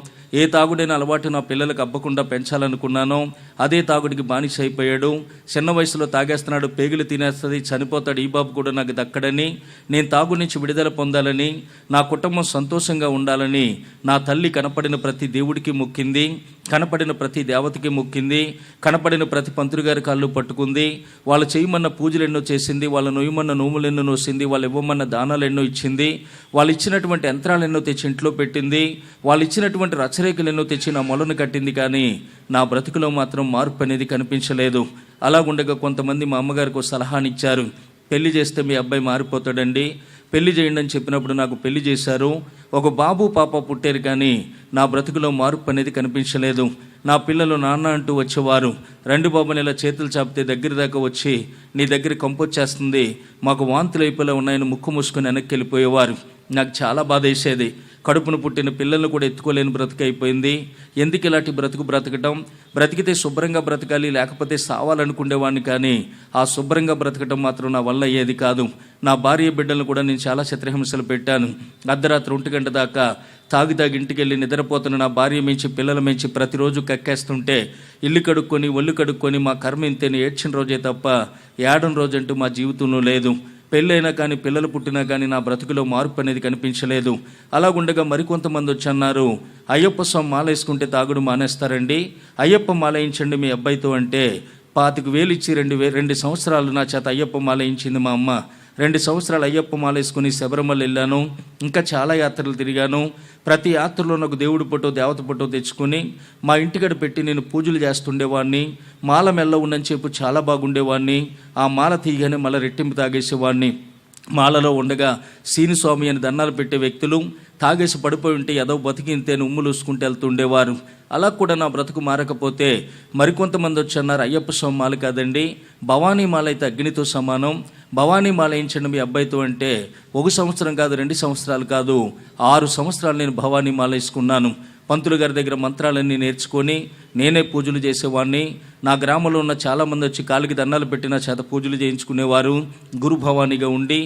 ఏ తాగుడైన అలవాటు నా పిల్లలకు అబ్బకుండా పెంచాలనుకున్నానో అదే తాగుడికి బానిస అయిపోయాడు. చిన్న వయసులో తాగేస్తున్నాడు, పేగులు తినేస్తుంది, చనిపోతాడు, ఈ బాబు కూడా నాకు దక్కడని, నేను తాగు నుంచి విడుదల పొందాలని, నా కుటుంబం సంతోషంగా ఉండాలని నా తల్లి కనపడిన ప్రతి దేవుడికి మొక్కింది, కనపడిన ప్రతి దేవతకి మొక్కింది, కనపడిన ప్రతి పంతులు గారి కాళ్ళు పట్టుకుంది. వాళ్ళు చేయమన్న పూజలు ఎన్నో చేసింది, వాళ్ళు నొయ్యమన్న నోములు ఎన్నో నోసింది, వాళ్ళు ఇవ్వమన్న దానాలు ఎన్నో ఇచ్చింది, వాళ్ళు ఇచ్చినటువంటి యంత్రాలు ఎన్నో తెచ్చి ఇంట్లో పెట్టింది, వాళ్ళు ఇచ్చినటువంటి రచరేఖలు ఎన్నో తెచ్చి నా మొలను కట్టింది. కానీ నా బ్రతుకులో మాత్రం మార్పు అనేది కనిపించలేదు. అలాగుండగా కొంతమంది మా అమ్మగారికి ఒక సలహానిచ్చారు, పెళ్లి చేస్తే మీ అబ్బాయి మారిపోతాడండి, పెళ్లి చేయండి అని చెప్పినప్పుడు నాకు పెళ్లి చేశారు. ఒక బాబు పాప పుట్టారు, కానీ నా బ్రతుకులో మార్పు అనేది కనిపించలేదు. నా పిల్లలు నాన్న అంటూ వచ్చేవారు. 2 బాబుని ఇలా చేతులు చాపితే దగ్గర దాకా వచ్చి నీ దగ్గర కంపొచ్చేస్తుంది, మాకు వాంతులు అయిపోలే ఉన్నాయని ముక్కు మూసుకొని వెనక్కి వెళ్ళిపోయేవారు. నాకు చాలా బాధ వేసేది. కడుపును పుట్టిన పిల్లలను కూడా ఎత్తుకోలేని బ్రతుకు అయిపోయింది. ఎందుకు ఇలాంటి బ్రతకటం? బ్రతికితే శుభ్రంగా బ్రతకాలి, లేకపోతే సావాలనుకునేవాడిని. కానీ ఆ శుభ్రంగా బ్రతకటం మాత్రం నా వల్ల అయ్యేది కాదు. నా భార్య బిడ్డలను కూడా నేను చాలా చిత్రహింసలు పెట్టాను. అర్ధరాత్రి 1 గంట దాకా తాగి ఇంటికి వెళ్ళి నిద్రపోతున్న నా భార్య మించి పిల్లల మించి ప్రతిరోజు కక్కేస్తుంటే ఇల్లు కడుక్కొని ఒళ్ళు కడుక్కొని మా కర్మ ఇంతేని ఏడ్చిన రోజే తప్ప ఏడని రోజంటూ మా జీవితంలో లేదు. పెళ్ళైనా కానీ పిల్లలు పుట్టినా కానీ నా బ్రతుకులో మార్పు అనేది కనిపించలేదు. అలాగుండగా మరికొంతమంది వచ్చి అన్నారు, అయ్యప్ప స్వామి మాల వేసుకుంటే తాగుడు మానేస్తారండి, అయ్యప్ప మాల వేయించండి మీ అబ్బాయితో అంటే 25,000 ఇచ్చి 2 సంవత్సరాలు నా చేత అయ్యప్ప మాల వేయించింది మా అమ్మ. 2 సంవత్సరాలు అయ్యప్ప మాల వేసుకుని శబరిమల వెళ్ళాను, ఇంకా చాలా యాత్రలు తిరిగాను. ప్రతి యాత్రలో నాకు దేవుడి ఫోటో, దేవత ఫోటో తెచ్చుకొని మా ఇంటికడ పెట్టి నేను పూజలు చేస్తుండేవాడిని. మాల మెల్ల ఉండని చెప్పు చాలా బాగుండేవాడిని. ఆ మాల తీయగానే మళ్ళీ రెట్టింపు తాగేసేవాడిని. మాలలో ఉండగా సీనిస్వామి అని దండాలు పెట్టే వ్యక్తులు తాగేసి పడిపోయి ఉంటే ఏదో బతికింతేని ఉమ్ములు చూసుకుంటూ వెళ్తుండేవారు. అలా కూడా నా బ్రతుకు మారకపోతే మరికొంతమంది వచ్చి అన్నారు, అయ్యప్ప స్వామి మాల కాదండి, భవానీ మాల అయితే అగ్నితో సమానం, భవానీ మాల వేయించండి మీ అబ్బాయితో అంటే 1 సంవత్సరం కాదు, 2 సంవత్సరాలు కాదు, 6 సంవత్సరాలు నేను భవానీ మాల వేసుకున్నాను. పంతులు గారి దగ్గర మంత్రాలన్నీ నేర్చుకొని నేనే పూజలు చేసేవాడిని. నా గ్రామంలో ఉన్న చాలామంది వచ్చి కాలికి దండాలు పెట్టిన చేత పూజలు చేయించుకునేవారు. గురు భవానీగా ఉండి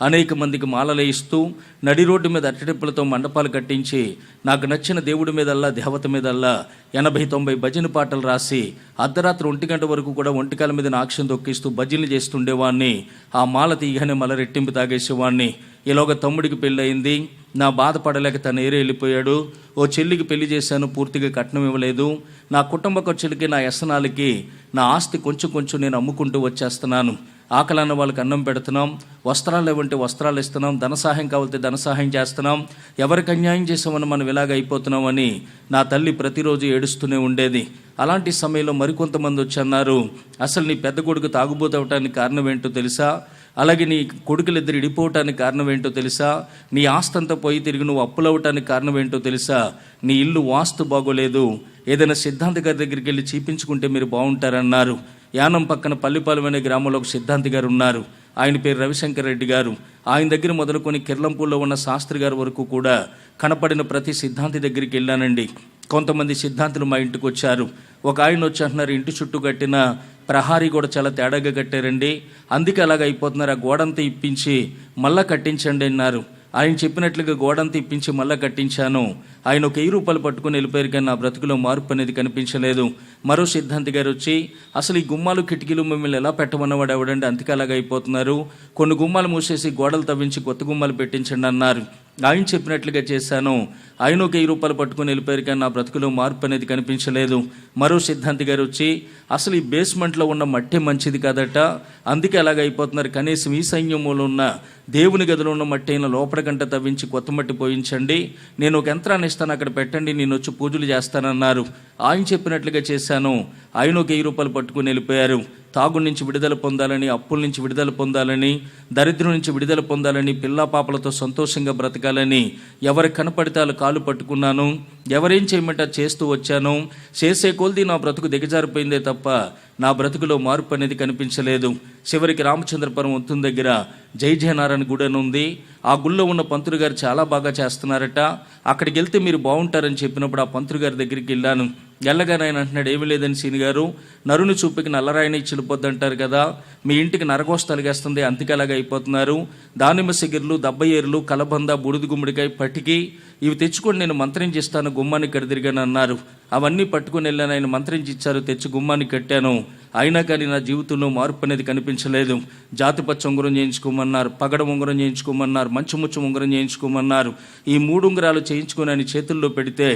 అనేక మందికి మాలలు ఇస్తూ నడి రోడ్డు మీద అట్టడిప్పులతో మండపాలు కట్టించి నాకు నచ్చిన దేవుడి మీదల్లా దేవత మీదల్లా 80-90 భజన పాటలు రాసి అర్ధరాత్రి 1 గంట వరకు కూడా ఒంటికాల మీద నాక్షం తొక్కిస్తూ భజనలు చేస్తుండేవాడిని. ఆ మాల తీయగానే మళ్ళీ రెట్టింపు తాగేసేవాడిని. ఈలోగా తమ్ముడికి పెళ్ళయింది. నా బాధపడలేక తను ఏరే వెళ్ళిపోయాడు. ఓ చెల్లికి పెళ్లి చేశాను, పూర్తిగా కట్నం ఇవ్వలేదు. నా కుటుంబ ఖర్చులకి, నా వ్యసనాలకి నా ఆస్తి కొంచెం కొంచెం నేను అమ్ముకుంటూ వచ్చేస్తున్నాను. ఆకలన్న వాళ్ళకి అన్నం పెడుతున్నాం, వస్త్రాలు ఇవ్వంటే వస్త్రాలు ఇస్తున్నాం, ధన సహాయం కావాలంటే ధన సహాయం చేస్తున్నాం. ఎవరికి అన్యాయం చేసామని మనం ఇలాగ అయిపోతున్నామని నా తల్లి ప్రతిరోజు ఏడుస్తూనే ఉండేది. అలాంటి సమయంలో మరికొంతమంది వచ్చి అన్నారు, అసలు నీ పెద్ద కొడుకు తాగుబోతు అవటానికి కారణం ఏంటో తెలుసా? అలాగే నీ కొడుకులిద్దరు ఇడిపోవటానికి కారణం ఏంటో తెలుసా? నీ ఆస్తంతా పోయి తిరిగి నువ్వు అప్పులవటానికి కారణం ఏంటో తెలుసా? నీ ఇల్లు వాస్తు బాగోలేదు, ఏదైనా సిద్ధాంత గారి దగ్గరికి వెళ్ళి చూపించుకుంటే మీరు బాగుంటారన్నారు. యానం పక్కన పల్లిపాలెం అనే గ్రామంలో ఒక సిద్ధాంతి గారు ఉన్నారు. ఆయన పేరు రవిశంకర్ రెడ్డి గారు. ఆయన దగ్గర మొదలుకొని కిర్లంపూర్లో ఉన్న శాస్త్రి గారి వరకు కూడా కనపడిన ప్రతి సిద్ధాంతి దగ్గరికి వెళ్ళానండి. కొంతమంది సిద్ధాంతులు మా ఇంటికి వచ్చారు. ఒక ఆయన వచ్చి అంటున్నారు, ఇంటి చుట్టూ కట్టిన ప్రహారీ కూడా చాలా తేడాగా కట్టారండి, అందుకే అలాగ అయిపోతున్నారు, ఆ గోడంతా ఇప్పించి మళ్ళా కట్టించండి అన్నారు. ఆయన చెప్పినట్లుగా గోడంతా ఇప్పించి మళ్ళీ కట్టించాను. ఆయన ఒక 1000 రూపాయలు పట్టుకుని వెళ్ళిపోయారు, కానీ నా బ్రతుకులో మార్పు అనేది కనిపించలేదు. మరో సిద్ధాంతి గారు వచ్చి, అసలు ఈ గుమ్మాలు కిటికీలు మిమ్మల్ని ఎలా పెట్టమన్నవాడు ఎవడండి, అందుకే అలాగ అయిపోతున్నారు, కొన్ని గుమ్మాలు మూసేసి గోడలు తవ్వించి కొత్త గుమ్మాలు పెట్టించండి అన్నారు. ఆయన చెప్పినట్లుగా చేశాను. ఆయన ఒక 1000 రూపాయలు పట్టుకుని వెళ్ళిపోయారు, కానీ నా బ్రతుకులో మార్పు అనేది కనిపించలేదు. మరో సిద్ధాంతి గారు వచ్చి, అసలు ఈ బేస్మెంట్లో ఉన్న మట్టి మంచిది కాదట, అందుకే అలాగ అయిపోతున్నారు, కనీసం ఈ సైన్యంలో ఉన్న దేవుని గదిలో ఉన్న మట్టి అయినా లోపల గంట తవ్వించి కొత్త మట్టి పోయించండి, నేను ఒక యంత్రాన్ని ఇస్తాను, అక్కడ పెట్టండి, నేను వచ్చి పూజలు చేస్తానన్నారు. ఆయన చెప్పినట్లుగా చేశాను. ఆయన ఒక 1000 రూపాయలు పట్టుకుని వెళ్ళిపోయారు. తాగు నుంచి విడుదల పొందాలని, అప్పుల నుంచి విడుదల పొందాలని, దరిద్రం నుంచి విడుదల పొందాలని, పిల్లా పాపలతో సంతోషంగా బ్రతకాలని ఎవరికి కనపడితే వాళ్ళు కాలు పట్టుకున్నాను. ఎవరేం చేయమంటే చేస్తూ వచ్చాను. చేసే కొలది నా బ్రతుకు దిగజారిపోయిందే తప్ప నా బ్రతుకులో మార్పు అనేది కనిపించలేదు. చివరికి రామచంద్రపురం ఉత్తుం దగ్గర జయనారాయణ గుడి అని ఉంది. ఆ గుళ్ళో ఉన్న పంతులు గారు చాలా బాగా చేస్తున్నారట, అక్కడికి వెళ్తే మీరు బాగుంటారని చెప్పినప్పుడు ఆ పంతులు గారి దగ్గరికి వెళ్ళాను. వెళ్ళగానే ఆయన అంటున్నాడు, ఏమీ లేదని సీని గారు, నరుని చూపుకి నల్లరాయిని చెల్లిపోద్ది అంటారు కదా, మీ ఇంటికి నరకోస్తలిగేస్తుంది, అందుకే అలాగ అయిపోతున్నారు. దానిమ్మ సిగిర్లు, దబ్బయేరులు, కలబంద, బూడిద గుమ్మడికాయ, పటికి ఇవి తెచ్చుకొని నేను మంత్రించి ఇస్తాను, గుమ్మానికి కడిదిరిగాను అన్నారు. అవన్నీ పట్టుకుని వెళ్ళాను. ఆయన మంత్రించి ఇచ్చారు, తెచ్చి గుమ్మానికి కట్టాను. అయినా కానీ నా జీవితంలో మార్పు అనేది కనిపించలేదు. జాతిపచ్చ ఉంగరం చేయించుకోమన్నారు, పగడ ఉంగరం చేయించుకోమన్నారు, మంచు ముచ్చు ఉంగరం చేయించుకోమన్నారు. ఈ 3 ఉంగరాలు చేయించుకొని ఆయన చేతుల్లో పెడితే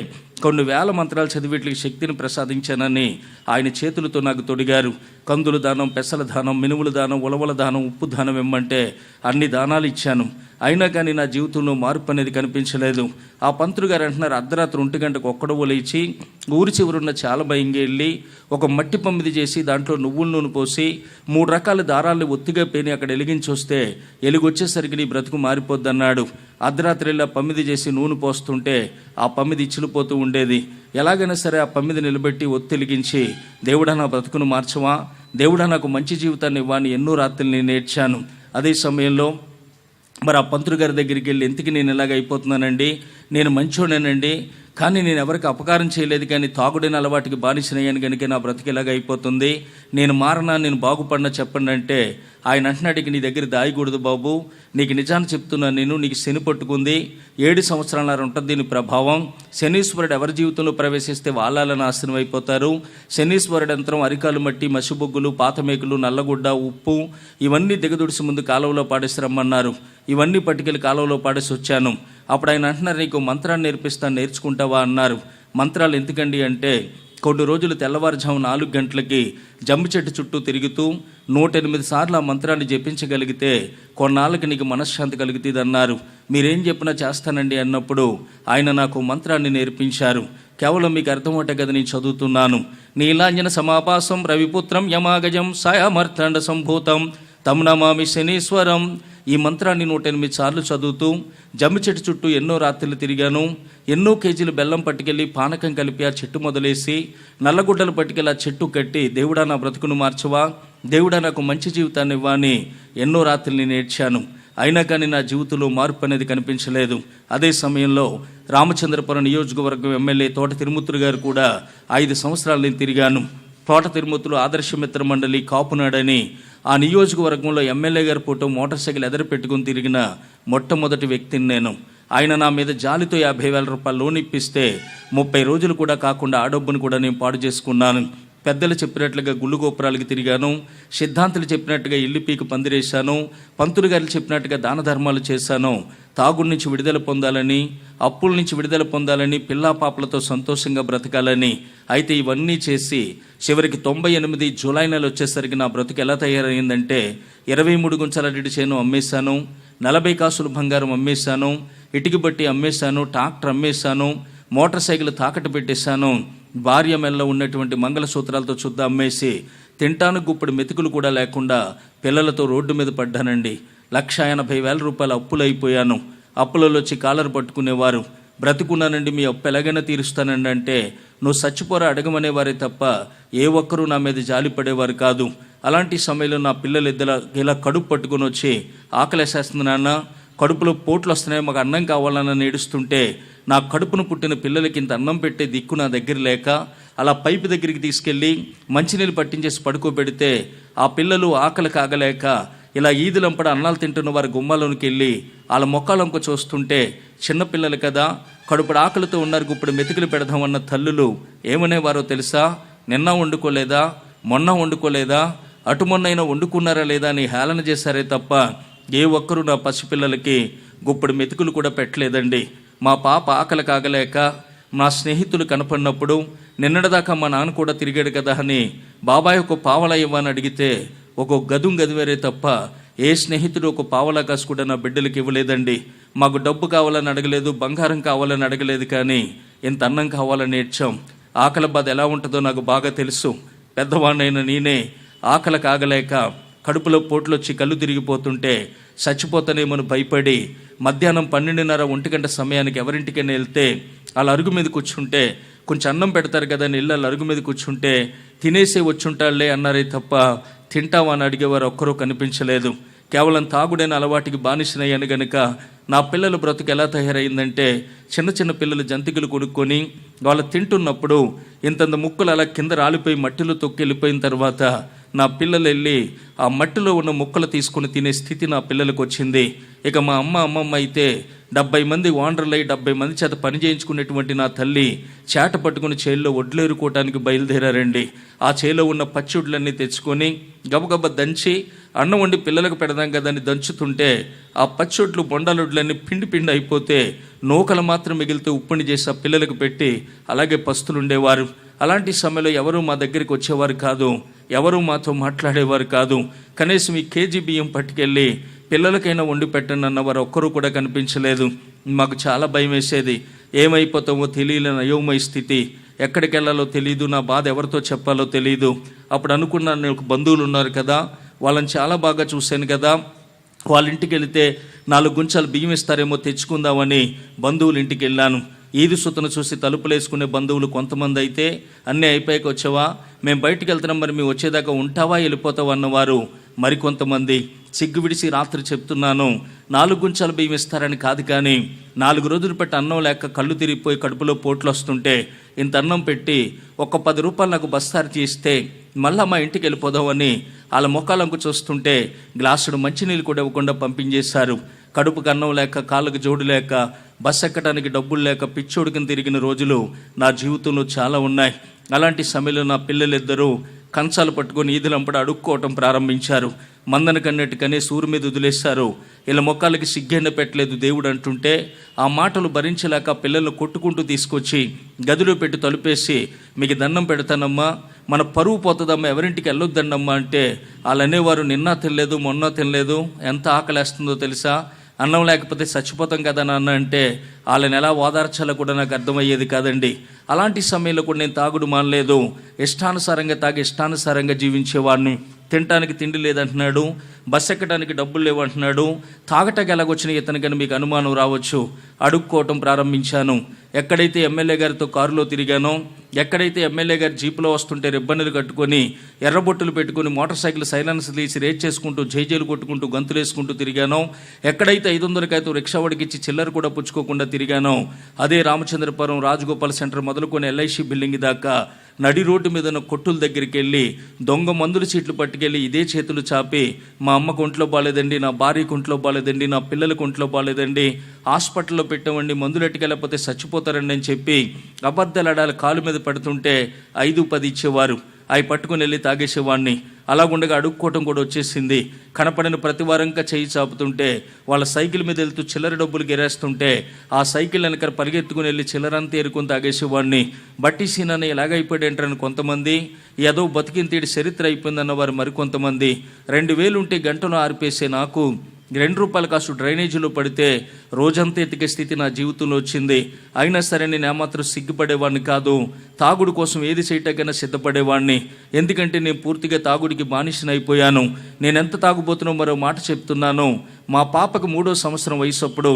కొన్ని వేల మంత్రాలు చదివేట్లకి శక్తిని ప్రసాదించానని ఆయన చేతులతో నాకు తొడిగారు. కందుల దానం, పెసల దానం, మినుముల దానం, ఉలవల దానం, ఉప్పు దానం ఇమ్మంటే అన్ని దానాలు ఇచ్చాను. అయినా కానీ నా జీవితంలో మార్పు అనేది కనిపించలేదు. ఆ పంతులు గారు అంటున్నారు, అర్ధరాత్రి 1 గంటకు ఒక్కడో లేచి ఊరి చివరున్న చాలా భయంగా వెళ్ళి ఒక మట్టి పంమిది చేసి దాంట్లో నువ్వుల నూనె పోసి 3 రకాల దారాలను ఒత్తిగా పేని అక్కడ వెలిగించి వస్తే ఎలుగొచ్చేసరికి నీ బ్రతుకు మారిపోద్ది అన్నాడు. అర్ధరాత్రి వెళ్ళి ఆ పమ్మిది చేసి నూనె పోస్తుంటే ఆ పమ్మిది ఇచ్చిలిపోతూ ఉండేది. ఎలాగైనా సరే ఆ పమ్మిది నిలబెట్టి ఒత్తిలిగించి, దేవుడా నా బ్రతుకును మార్చవా, దేవుడా నాకు మంచి జీవితాన్ని ఇవ్వని ఎన్నో రాత్రులు నేను నేర్చాను. అదే సమయంలో మరి ఆ పంతులు గారి దగ్గరికి వెళ్ళి, ఎందుకు నేను ఇలాగ అయిపోతున్నానండి, నేను మంచోడేనండి, కానీ నేను ఎవరికి అపకారం చేయలేదు, కానీ తాగుడైన అలవాటుకి బానిసనయ్యాను కనుక నా బ్రతికి ఇలాగ అయిపోతుంది, నేను మారనా, నేను బాగుపడినా చెప్పండి అంటే ఆయన అంటున్నాడు, నీ దగ్గర దాయకూడదు బాబు, నీకు నిజాన్ని చెప్తున్నాను నేను, నీకు శని పట్టుకుంది, 7 సంవత్సరాల ఉంటుంది దీని ప్రభావం. శనీశ్వరుడు ఎవరి జీవితంలో ప్రవేశిస్తే వాళ్ళ నాశనం అయిపోతారు. శనీశ్వరుడు యంత్రం అరికాలు మట్టి, మసిబొగ్గులు, పాతమేకులు, నల్లగుడ్డ, ఉప్పు ఇవన్నీ దిగదుడిసి ముందు కాలువలో పాడేసి రమ్మన్నారు. ఇవన్నీ పట్టుకెళ్ళి కాలువలో పాడేసి వచ్చాను. అప్పుడు ఆయన అంటున్నారు, నీకు మంత్రాన్ని నేర్పిస్తాను, నేర్చుకుంటావా అన్నారు. మంత్రాలు ఎందుకండి అంటే, కొన్ని రోజులు తెల్లవారుజాము 4 గంటలకి జమ్మి చెట్టు చుట్టూ తిరుగుతూ 108 సార్లు ఆ మంత్రాన్ని జపించగలిగితే కొన్నాళ్ళకి నీకు మనశ్శాంతి కలుగుతుంది అన్నారు. మీరేం చెప్పినా చేస్తానండి అన్నప్పుడు ఆయన నాకు మంత్రాన్ని నేర్పించారు. కేవలం మీకు అర్థమవుటే కదా నేను చదువుతున్నాను. నీలాంజన సమాపాసం రవిపుత్రం యమాగజం సాయమర్థండ సంభూతం తం నమామి శనీశ్వరం. ఈ మంత్రాన్ని 108 సార్లు చదువుతూ జమ్మి చెట్టు చుట్టూ ఎన్నో రాత్రులు తిరిగాను. ఎన్నో కేజీలు బెల్లం పట్టుకెళ్ళి పానకం కలిపి ఆ చెట్టు మొదలేసి నల్లగుడ్డలు పట్టుకెళ్ళి ఆ చెట్టు కట్టి, దేవుడా నా బ్రతుకును మార్చవా, దేవుడా నాకు మంచి జీవితాన్ని ఇవ్వని ఎన్నో రాత్రులు నేను ఏడ్చాను. అయినా కానీ నా జీవితంలో మార్పు అనేది కనిపించలేదు. అదే సమయంలో రామచంద్రపురం నియోజకవర్గం ఎమ్మెల్యే తోట తిరుమూర్తులు గారు కూడా 5 సంవత్సరాలు నేను తిరిగాను. తోట తిరుమూర్తులు ఆదర్శ మిత్ర మండలి కాపునాడని ఆ నియోజకవర్గంలో ఎమ్మెల్యే గారి ఫోటో మోటార్ సైకిల్ ఎదురు పెట్టుకుని తిరిగిన మొట్టమొదటి వ్యక్తిని నేను. ఆయన నా మీద జాలితో 50,000 రూపాయలు లోన్ ఇప్పిస్తే 30 రోజులు కూడా కాకుండా ఆ డబ్బును కూడా నేను పాడు చేసుకున్నాను. పెద్దలు చెప్పినట్లుగా గుళ్ళు గోపురాలకు తిరిగాను, సిద్ధాంతులు చెప్పినట్టుగా ఇల్లు పీకి పందిరేశాను, పంతులు గారు చెప్పినట్టుగా దాన ధర్మాలు చేశాను. తాగుడి నుంచి విడుదల పొందాలని, అప్పుల నుంచి విడుదల పొందాలని, పిల్లా పాపలతో సంతోషంగా బ్రతకాలని. అయితే ఇవన్నీ చేసి చివరికి 98 జూలై నెల వచ్చేసరికి నా బ్రతుకు ఎలా తయారైందంటే 23 గుంచల అరటి చేను అమ్మేశాను, 40 కాసులు బంగారం అమ్మేశాను, ఇటుక బట్టి అమ్మేశాను, ట్రాక్టర్ అమ్మేశాను, మోటార్ సైకిల్ తాకట్టు పెట్టేశాను, భార్య మెల్ల ఉన్నటువంటి మంగళసూత్రాలతో చుద్ద అమ్మేసి తింటాను గుప్పుడు మెతుకులు కూడా లేకుండా పిల్లలతో రోడ్డు మీద పడ్డానండి. 1,80,000 రూపాయలు అప్పులు అయిపోయాను. అప్పులలో వచ్చి కాలర్ పట్టుకునేవారు. బ్రతుకున్నానండి, మీ అప్పు ఎలాగైనా తీరుస్తానండి అంటే నువ్వు చచ్చిపోరా అడగమనేవారే తప్ప ఏ ఒక్కరూ నా మీద జాలి పడేవారు కాదు. అలాంటి సమయంలో నా పిల్లలు ఇలా కడుపు పట్టుకుని వచ్చి ఆకలేసేస్తుంది నాన్న, కడుపులో పోట్లు వస్తున్నాయి, మాకు అన్నం కావాలని ఏడుస్తుంటే నా కడుపును పుట్టిన పిల్లలకి ఇంత అన్నం పెట్టే దిక్కు నా దగ్గర లేక అలా పైపు దగ్గరికి తీసుకెళ్ళి మంచినీళ్ళు పట్టించేసి పడుకోబెడితే ఆ పిల్లలు ఆకలి కాగలేక ఇలా ఈదులంపడ అన్నాలు తింటున్న వారి గుమ్మాలోనికి వెళ్ళి వాళ్ళ మొక్కలంక చూస్తుంటే చిన్నపిల్లలు కదా, కడుపుడు ఆకలితో ఉన్నారు, ఇప్పుడు మెతుకులు పెడదామన్న తల్లులు ఏమనేవారో తెలుసా? నిన్న వండుకోలేదా, మొన్న వండుకోలేదా, అటు మొన్నైనా వండుకున్నారా లేదా అని హేళన చేశారే తప్ప ఏ ఒక్కరూ నా పసిపిల్లలకి గుప్పుడు మెతుకులు కూడా పెట్టలేదండి. మా పాప ఆకలి కాగలేక మా స్నేహితులు కనపడినప్పుడు నిన్నటిదాకా మా నాన్న కూడా తిరిగాడు కదా అని బాబాయ్ ఒక పావలా ఇవ్వని అడిగితే ఒక గదివేరే తప్ప ఏ స్నేహితుడు ఒక పావలా కాసు కూడా నా బిడ్డలకి ఇవ్వలేదండి. మాకు డబ్బు కావాలని అడగలేదు, బంగారం కావాలని అడగలేదు, కానీ ఇంత అన్నం కావాలని ఏడ్చాం. ఆకలి బాధ ఎలా ఉంటుందో నాకు బాగా తెలుసు. పెద్దవాడినైనా నేనే ఆకలి కాగలేక కడుపులో పోట్లు వచ్చి కళ్ళు తిరిగిపోతుంటే చచ్చిపోతానేమని భయపడి మధ్యాహ్నం 12:30 1 గంట సమయానికి ఎవరింటికైనా వెళ్తే వాళ్ళ అరుగు మీద కూర్చుంటే కొంచెం అన్నం పెడతారు కదా అని ఇళ్ళ అరుగు మీద కూర్చుంటే తినేసే వచ్చుంటాళ్లే అన్నారే తప్ప తింటావా అని అడిగేవారు ఒక్కరూ కనిపించలేదు. కేవలం తాగుడైన అలవాటికి బానిసనయ్యాను గనుక నా పిల్లల బ్రతుకు ఎలా తయారైందంటే చిన్న చిన్న పిల్లలు జంతికలు కొనుక్కొని వాళ్ళు తింటున్నప్పుడు ఇంతంత ముక్కలు అలా కింద రాలిపోయి మట్టిలో తొక్కి వెళ్ళిపోయిన తర్వాత నా పిల్లలు వెళ్ళి ఆ మట్టిలో ఉన్న ముక్కలు తీసుకుని తినే స్థితి నా పిల్లలకు వచ్చింది. ఇక మా అమ్మమ్మ అయితే 70 మంది ఓనర్లు అయి 70 మంది చేత పని చేయించుకునేటువంటి నా తల్లి చేట పట్టుకుని చేల్లో వడ్లేరుకోవటానికి బయలుదేరారండి. ఆ చేలో ఉన్న పచ్చివడ్లన్నీ తెచ్చుకొని గబగబ దంచి అన్నం వండి పిల్లలకు పెడదాం కదా అని దంచుతుంటే ఆ పచ్చొడ్లు బొండాలొడ్లన్నీ పిండి అయిపోతే నూకలు మాత్రం మిగిలితే ఉప్పుని చేసి ఆ పిల్లలకు పెట్టి అలాగే పస్తులు ఉండేవారు. అలాంటి సమయంలో ఎవరూ మా దగ్గరికి వచ్చేవారు కాదు, ఎవరూ మాతో మాట్లాడేవారు కాదు. కనీసం ఈ కేజీ బియ్యం పట్టుకెళ్ళి పిల్లలకైనా వండి పెట్టండి అన్నవారు ఒక్కరూ కూడా కనిపించలేదు. మాకు చాలా భయం వేసేది. ఏమైపోతామో తెలియలేని అయోమయ స్థితి, ఎక్కడికి వెళ్ళాలో తెలియదు, నా బాధ ఎవరితో చెప్పాలో తెలియదు. అప్పుడు అనుకున్నాను, నాకు బంధువులు ఉన్నారు కదా, వాళ్ళని చాలా బాగా చూశాను కదా, వాళ్ళ ఇంటికి వెళితే 4 గుంచాలు బియ్యం ఇస్తారేమో తెచ్చుకుందామని బంధువుల ఇంటికి వెళ్ళాను. ఈది సుతను చూసి తలుపులు వేసుకునే బంధువులు కొంతమంది అయితే అన్నీ అయిపోయాక వచ్చావా, మేము బయటికి వెళ్తున్నాం, మరి మేము వచ్చేదాకా ఉంటావా వెళ్ళిపోతావా అన్నవారు మరికొంతమంది. సిగ్గు విడిచి రాత్రి చెప్తున్నాను, 4 గుంచాలు బియ్యం ఇస్తారని కాదు, కానీ 4 రోజులు పెట్టి అన్నం లేక కళ్ళు తిరిగిపోయి కడుపులో పోట్లు వస్తుంటే ఇంత అన్నం పెట్టి ఒక 10 రూపాయలు నాకు బస్తార్చి ఇస్తే మళ్ళీ మా ఇంటికి వెళ్ళిపోదామని వాళ్ళ మొక్కలంకు చూస్తుంటే గ్లాసుడు మంచినీళ్ళు కూడా ఇవ్వకుండా పంపించేశారు. కడుపుకు అన్నం లేక, కాళ్ళకు జోడు లేక, బస్ ఎక్కడానికి డబ్బులు లేక పిచ్చోడుకుని తిరిగిన రోజులు నా జీవితంలో చాలా ఉన్నాయి. అలాంటి సమయంలో నా పిల్లలిద్దరూ కంచాలు పట్టుకొని ఈదులంపడ అడుక్కోవటం ప్రారంభించారు. మందన కన్నట్టుకనే సూరు మీద వదిలేశారు. ఇలా మొక్కలకి సిగ్గెండ పెట్టలేదు దేవుడు అంటుంటే ఆ మాటలు భరించలేక పిల్లలను కొట్టుకుంటూ తీసుకొచ్చి గదిలో పెట్టి తలుపేసి మీకు దండం పెడతానమ్మా, మన పరువు పోతుందమ్మా, ఎవరింటికి వెళ్ళొద్దన్నమ్మా అంటే వాళ్ళు అనేవారు, నిన్న తినలేదు మొన్న తినలేదు, ఎంత ఆకలేస్తుందో తెలుసా, అన్నం లేకపోతే చచ్చిపోతాం కదా నాన్న అంటే వాళ్ళని ఎలా ఓదార్చాలో కూడా నాకు అర్థమయ్యేది కాదండి. అలాంటి సమయంలో కూడా నేను తాగుడు మానలేదు. ఇష్టానుసారంగా తాగి ఇష్టానుసారంగా జీవించేవాడిని. తినటానికి తిండి లేదంటున్నాడు, బస్ ఎక్కడానికి డబ్బులు లేవంటున్నాడు, తాగటానికి ఎలాగొచ్చిన ఇతనికని మీకు అనుమానం రావచ్చు. అడుక్కోవటం ప్రారంభించాను. ఎక్కడైతే ఎమ్మెల్యే గారితో కారులో తిరిగానో, ఎక్కడైతే ఎమ్మెల్యే గారి జీపులో వస్తుంటే రిబ్బన్నులు కట్టుకొని ఎర్రబొట్టులు పెట్టుకుని మోటార్ సైకిల్ సైలెన్స్ తీసి రేట్ చేసుకుంటూ జైజేలు కొట్టుకుంటూ గంతులు వేసుకుంటూ తిరిగానో, ఎక్కడైతే 500 రిక్షా వాడికిచ్చి చిల్లర కూడా పుచ్చుకోకుండా తిరిగానో, అదే రామచంద్రపురం రాజగోపాల్ సెంటర్ మొదలుకొని ఎల్ఐసి బిల్డింగ్ దాకా నడి రోడ్డు మీద ఉన్న కొట్టుల దగ్గరికి వెళ్ళి దొంగ మందుల చీట్లు పట్టుకెళ్ళి ఇదే చేతులు చాపి మా అమ్మకు ఒంట్లో బాగాలేదండి, నా భార్యకు ఒంట్లో బాగాలేదండి, నా పిల్లలకు ఒంట్లో బాగాలేదండి, హాస్పిటల్లో పెట్టామండి, మందులు ఎట్టుకెళ్ళకపోతే చచ్చిపోతారండి అని చెప్పి అబద్ధాలు ఆడాలి కాలు మీద పడుతుంటే 5-10 ఇచ్చేవారు. అవి పట్టుకుని వెళ్ళి తాగేసేవాడిని. అలాగుండగా అడుక్కోవటం కూడా వచ్చేసింది. కనపడిన ప్రతి వారంగా చేయి చాపుతుంటే, వాళ్ళ సైకిల్ మీద వెళ్తూ చిల్లర డబ్బులు గెరేస్తుంటే ఆ సైకిల్ వెనక పరిగెత్తుకుని వెళ్ళి చిల్లరంతా ఏరుకుని తాగేసేవాడిని. బట్టి సీనాన్ని ఎలాగైపోయాడంటారని కొంతమంది, ఏదో బతికిన తీడి చరిత్ర అయిపోయిందన్న వారు మరికొంతమంది. 2000 ఉంటే గంటను ఆరిపేసే నాకు ₹2 కాసు డ్రైనేజీలో పడితే రోజంతా ఎతికే స్థితి నా జీవితంలో వచ్చింది. అయినా సరే నేను ఏమాత్రం సిగ్గుపడేవాడిని కాదు. తాగుడు కోసం ఏది చేయటాకైనా సిద్ధపడేవాడిని. ఎందుకంటే నేను పూర్తిగా తాగుడికి బానిసనైపోయాను. నేను ఎంత తాగుబోతున్నా మరో మాట చెప్తున్నాను. మా పాపకు 3వ సంవత్సరం వయసు అప్పుడు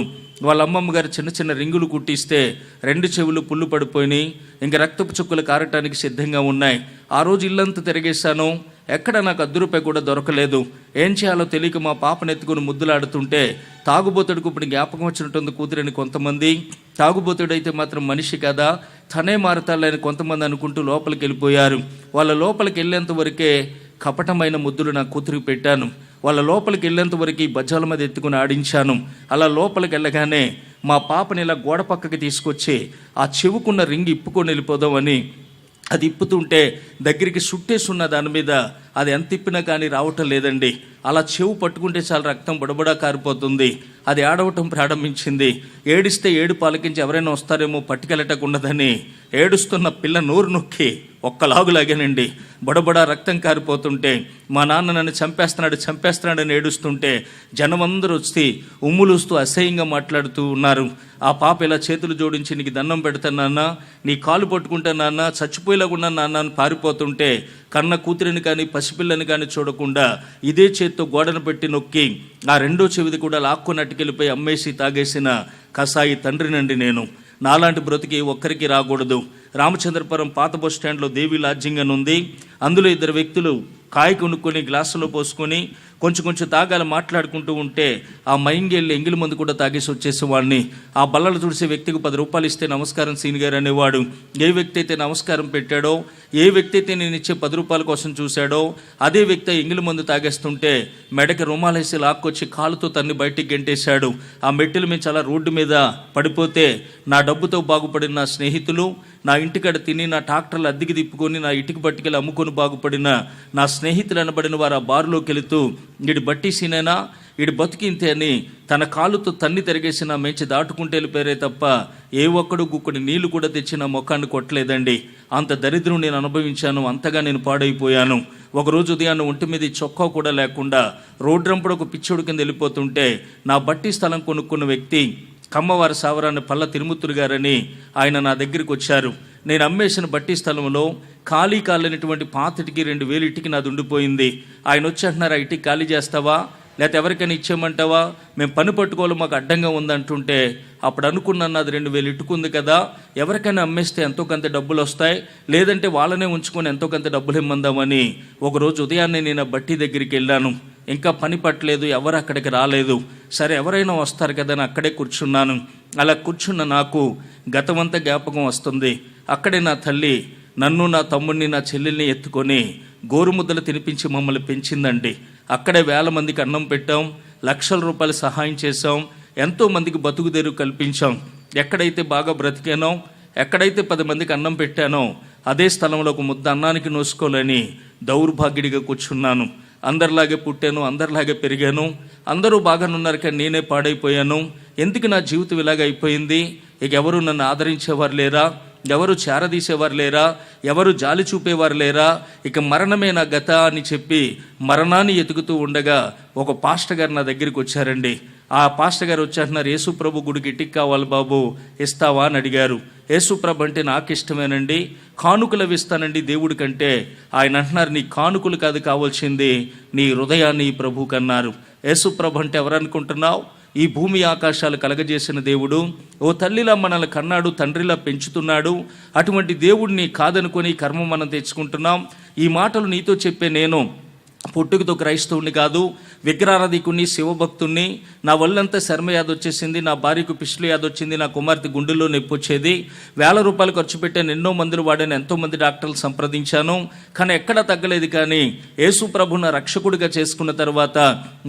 వాళ్ళ అమ్మమ్మ గారు చిన్న చిన్న రింగులు కుట్టిస్తే 2 చెవులు పుళ్ళు పడిపోయినాయి. ఇంకా రక్తపు చుక్కలు కారటానికి సిద్ధంగా ఉన్నాయి. ఆ రోజు ఇల్లంతా తిరిగేశాను. ఎక్కడ నాకు ₹10 కూడా దొరకలేదు. ఏం చేయాలో తెలియక మా పాపను ఎత్తుకుని ముద్దులాడుతుంటే, తాగుబోతుడికి ఇప్పుడు జ్ఞాపకం వచ్చినట్టుంది కూతురని కొంతమంది, తాగుబోతుడైతే మాత్రం మనిషి కదా, తనే మారతాలని కొంతమంది అనుకుంటూ లోపలికి వెళ్ళిపోయారు. వాళ్ళ లోపలికి వెళ్ళేంత వరకే కపటమైన ముద్దులు నా కూతురికి పెట్టాను. వాళ్ళ లోపలికి వెళ్ళేంత వరకు బజ్జాల మీద ఎత్తుకుని ఆడించాను. అలా లోపలికి వెళ్ళగానే మా పాపని ఇలా గోడ పక్కకి తీసుకొచ్చి ఆ చెవుకున్న రింగ్ ఇప్పుకొని వెళ్ళిపోదామని అది ఇప్పుతుంటే దగ్గరికి సుట్టేసున్న దాని మీద అది ఎంత తిప్పినా కానీ రావటం లేదండి. అలా చెవు పట్టుకుంటే చాలా రక్తం బుడబుడా కారిపోతుంది. అది ఆడవటం ప్రారంభించింది. ఏడిస్తే ఏడు పాలకించి ఎవరైనా వస్తారేమో పట్టుకెళ్ళటకుండదని ఏడుస్తున్న పిల్ల నోరు నొక్కి ఒక్కలాగులాగానండి. బుడబుడా రక్తం కారిపోతుంటే మా నాన్న నన్ను చంపేస్తున్నాడని ఏడుస్తుంటే జనమందరూ వచ్చి ఉమ్ములుస్తూ అసహ్యంగా మాట్లాడుతూ ఉన్నారు. ఆ పాప ఇలా చేతులు జోడించి నీకు దండం పెడతానన్నా, నీ కాలు పట్టుకుంటానన్నా, చచ్చిపోయేలాగున్నా నాన్న అని పారిపోతుంటే కన్న కూతురిని కానీ పసిపిల్లని కానీ చూడకుండా ఇదే చేత్తో గోడను పెట్టి నొక్కి ఆ 2వ చెవిది కూడా లాక్కున్నట్టుకెళ్ళిపోయి అమ్మేసి తాగేసిన కసాయి తండ్రినండి నేను. నాలాంటి బ్రతికి ఒక్కరికి రాకూడదు. రామచంద్రపురం పాత బస్ స్టాండ్లో దేవి లాడ్జింగ్ అని ఉంది. అందులో 2 వ్యక్తులు కాయ కొనుక్కొని గ్లాసులో పోసుకొని కొంచెం తాగాలి మాట్లాడుకుంటూ ఉంటే ఆ మైంగెళ్ళి ఎంగిలి మందు కూడా తాగేసి వచ్చేసేవాడిని. ఆ బల్లలు తుడిసే వ్యక్తికి ₹10 ఇస్తే నమస్కారం సీని గారు అనేవాడు. ఏ వ్యక్తి అయితే నమస్కారం పెట్టాడో, ఏ వ్యక్తి అయితే నేను ఇచ్చే ₹10 కోసం చూశాడో అదే వ్యక్తి ఎంగిలి మందు తాగేస్తుంటే మెడకి రుమాలేసి లాక్కొచ్చి కాలుతో తన్ని బయటికి గెంటేశాడు. ఆ మెట్టెల మీద చాలా రోడ్డు మీద పడిపోతే నా డబ్బుతో బాగుపడిన నా స్నేహితులు, నా ఇంటికాడ తిని నా ట్రాక్టర్లు అద్దెకి తిప్పుకొని నా ఇటుకు పట్టుకెళ్ళి అమ్ముకొని బాగుపడిన నా స్నేహితులు అనబడిన వారు ఆ బారులోకి వెళుతూ వీడి బట్టి సీనేనా, వీడి బతికింతే అని తన కాలుతో తన్ని తిరిగేసి నా మెంచి దాటుకుంటే వెళ్ళిపోయారే తప్ప ఏ ఒక్కడు గుక్కడి నీళ్లు కూడా తెచ్చి నా ముఖాన్ని కొట్టలేదండి. అంత దరిద్రం నేను అనుభవించాను. అంతగా నేను పాడైపోయాను. ఒకరోజు ఉదయాన్నే ఒంటి మీద చొక్కా కూడా లేకుండా రోడ్డు రంపుడు ఒక పిచ్చోడు కింద వెళ్ళిపోతుంటే నా బట్టి స్థలం కొనుక్కున్న వ్యక్తి కమ్మవారి సావరాన్ని పల్ల తిరుమూర్తులు గారని ఆయన నా దగ్గరికి వచ్చారు. నేను అమ్మేసిన బట్టి స్థలంలో ఖాళీ కాలేనటువంటి పాతిటికి 2000 ఇటుకి నాది ఉండిపోయింది. ఆయన వచ్చి అంటున్నారు, ఆ ఇటుకి ఖాళీ చేస్తావా లేకపోతే ఎవరికైనా ఇచ్చేయమంటావా, మేము పని పట్టుకోవాలి మాకు అడ్డంగా ఉందంటుంటే అప్పుడు అనుకున్నాను అది 2000 ఇటుకుంది కదా, ఎవరికైనా అమ్మేస్తే ఎంతో కొంత డబ్బులు వస్తాయి, లేదంటే వాళ్ళనే ఉంచుకొని ఎంతో కొంత డబ్బులు ఇమ్మందామని ఒకరోజు ఉదయాన్నే నేను బట్టి దగ్గరికి వెళ్ళాను. ఇంకా పని పట్టలేదు, ఎవరు అక్కడికి రాలేదు. సరే ఎవరైనా వస్తారు కదా అని అక్కడే కూర్చున్నాను. అలా కూర్చున్న నాకు గతమంతా జ్ఞాపకం వస్తుంది. అక్కడే నా తల్లి నన్ను, నా తమ్ముడిని, నా చెల్లెల్ని ఎత్తుకొని గోరుముద్దలు తినిపించి మమ్మల్ని పెంచిందండి. అక్కడే 1000 మందికి అన్నం పెట్టాం, ₹1,00,000 సహాయం చేశాం, ఎంతోమందికి బతుకుదెరు కల్పించాం. ఎక్కడైతే బాగా బ్రతికానో, ఎక్కడైతే 10 మందికి అన్నం పెట్టానో అదే స్థలంలో ఒక ముద్ద అన్నానికి నోసుకోలేని దౌర్భాగ్యుడిగా కూర్చున్నాను. అందరిలాగే పుట్టాను, అందరిలాగే పెరిగాను, అందరూ బాగానున్నారు కానీ నేనే పాడైపోయాను. ఎందుకు నా జీవితం ఇలాగ అయిపోయింది? ఇక ఎవరు నన్ను ఆదరించేవారు లేరా, ఎవరు చేరదీసేవారు లేరా, ఎవరు జాలి చూపేవారు లేరా, ఇక మరణమే నా గత అని చెప్పి మరణాన్ని ఎతుకుతూ ఉండగా ఒక పాస్టర్ గారు నా దగ్గరికి వచ్చారండి. ఆ పాస్టర్ గారు వచ్చారన్నారు, యేసుప్రభు గుడికి ఇటుకి కావాలి బాబు, ఇస్తావా అని అడిగారు. యేసుప్రభు అంటే నాకు ఇష్టమేనండి, కానుకలు అవి ఇస్తానండి దేవుడి కంటే. ఆయన అంటున్నారు, నీ కానుకలు కాదు కావాల్సింది, నీ హృదయాన్ని ప్రభువుకి అన్నారు. యేసుప్రభు అంటే ఎవరనుకుంటున్నావు? ఈ భూమి ఆకాశాలు కలగజేసిన దేవుడు. ఓ తల్లిలా మనల్ని కన్నాడు, తండ్రిలా పెంచుతున్నాడు. అటువంటి దేవుడిని కాదనుకొని కర్మ మనం తెచ్చుకుంటున్నాం. ఈ మాటలు నీతో చెప్పే నేను పుట్టుకతో క్రైస్తవుని కాదు, విగ్రహారాధికుని, శివభక్తుణ్ణి. నా ఒళ్ళంతా శర్మ యాద వచ్చేసింది, నా భార్యకు పిస్టుల యాద వచ్చింది, నా కుమార్తె గుండెల్లో నొప్పి వచ్చేది. ₹1,000 ఖర్చు పెట్టాను, ఎన్నో మందులు వాడాను, ఎంతోమంది డాక్టర్లు సంప్రదించాను, కానీ ఎక్కడా తగ్గలేదు. కానీ యేసు ప్రభు నా రక్షకుడిగా చేసుకున్న తర్వాత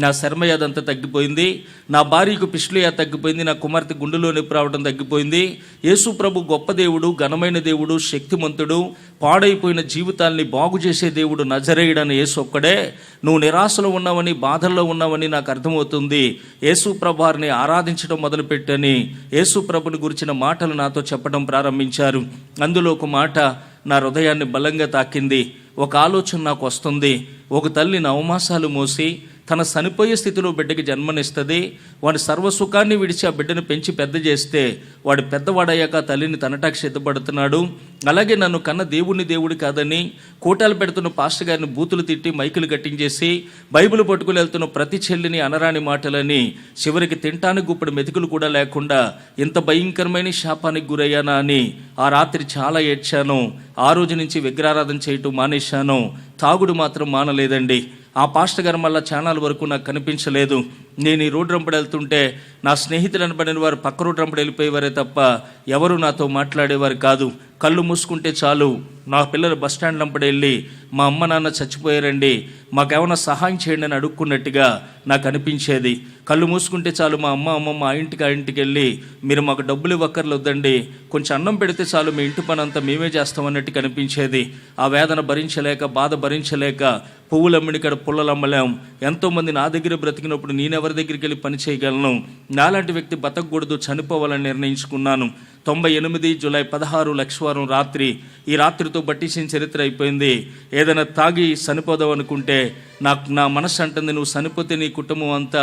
నా శర్మ యాద అంతా తగ్గిపోయింది, నా భార్యకు పిస్టుల యాద తగ్గిపోయింది, నా కుమార్తె గుండెల్లో నొప్పి రావడం తగ్గిపోయింది. యేసు ప్రభు గొప్ప దేవుడు, ఘనమైన దేవుడు, శక్తిమంతుడు, పాడైపోయిన జీవితాల్ని బాగు చేసే దేవుడు. నజరేయుడని యేసు ఒక్కడే. నువ్వు నిరాశలో ఉన్నావని, బాధల్లో ఉన్నావని నాకు అర్థమవుతుంది. యేసు ప్రభువారిని ఆరాధించడం మొదలుపెట్టని యేసు ప్రభుని గురించిన మాటలు నాతో చెప్పడం ప్రారంభించారు. అందులో ఒక మాట నా హృదయాన్ని బలంగా తాకింది. ఒక ఆలోచన నాకు వస్తుంది. ఒక తల్లి నవమాసాలు మోసి తన చనిపోయే స్థితిలో బిడ్డకి జన్మనిస్తుంది. వాడి సర్వసుఖాన్ని విడిచి ఆ బిడ్డను పెంచి పెద్ద చేస్తే వాడు పెద్దవాడయ్యాక తల్లిని తనటానికి సిద్ధపడుతున్నాడు. అలాగే నన్ను కన్న దేవుడు కాదని కోటాలు పెడుతున్న పాస్టర్ గారిని బూతులు తిట్టి మైకులు కట్టించేసి బైబిల్ పట్టుకుని వెళ్తున్న ప్రతి చెల్లిని అనరాని మాటలని, చివరికి తింటానికి గుప్పుడు మెతుకులు కూడా లేకుండా ఇంత భయంకరమైన శాపానికి గురయ్యానా అని ఆ రాత్రి చాలా ఏడ్చాను. ఆ రోజు నుంచి విగ్రహారాధన చేయటం మానేశాను. తాగుడు మాత్రం మానలేదండి. ఆ పాస్టర్ గారు మళ్ళీ ఛానల్ వరకు నాకు కనిపించలేదు. నేను ఈ రోడ్డు రంపడి వెళ్తుంటే నా స్నేహితులు అనబడిన వారు పక్క రోడ్డు రంపడి వెళ్ళిపోయేవారే తప్ప ఎవరు నాతో మాట్లాడేవారు కాదు. కళ్ళు మూసుకుంటే చాలు నా పిల్లలు బస్టాండ్ రంపడి వెళ్ళి మా అమ్మ నాన్న చచ్చిపోయారండి, మాకేమైనా సహాయం చేయండి అని అడుక్కున్నట్టుగా నాకు అనిపించేది. కళ్ళు మూసుకుంటే చాలు మా అమ్మమ్మ ఆ ఇంటికి వెళ్ళి మీరు మాకు డబ్బులు ఇవ్వక్కర్లు వద్దండి, కొంచెం అన్నం పెడితే చాలు మీ ఇంటి పని అంతా మేమే చేస్తామన్నట్టు కనిపించేది. ఆ వేదన భరించలేక, బాధ భరించలేక పువ్వులు అమ్మిడి ఇక్కడ పుల్లలు అమ్మలేం. ఎంతోమంది నా దగ్గర బ్రతికినప్పుడు నేనెవరి దగ్గరికి వెళ్ళి పని చేయగలను? నాలాంటి వ్యక్తి బతకూడదు, చనిపోవాలని నిర్ణయించుకున్నాను. 98 జూలై 16 లక్షవారం రాత్రి. ఈ రాత్రితో బట్టిసిన చరిత్ర అయిపోయింది. ఏదైనా తాగి చనిపోదాం అనుకుంటే నా మనసు అంటుంది, నువ్వు చనిపోతే నీ కుటుంబం అంతా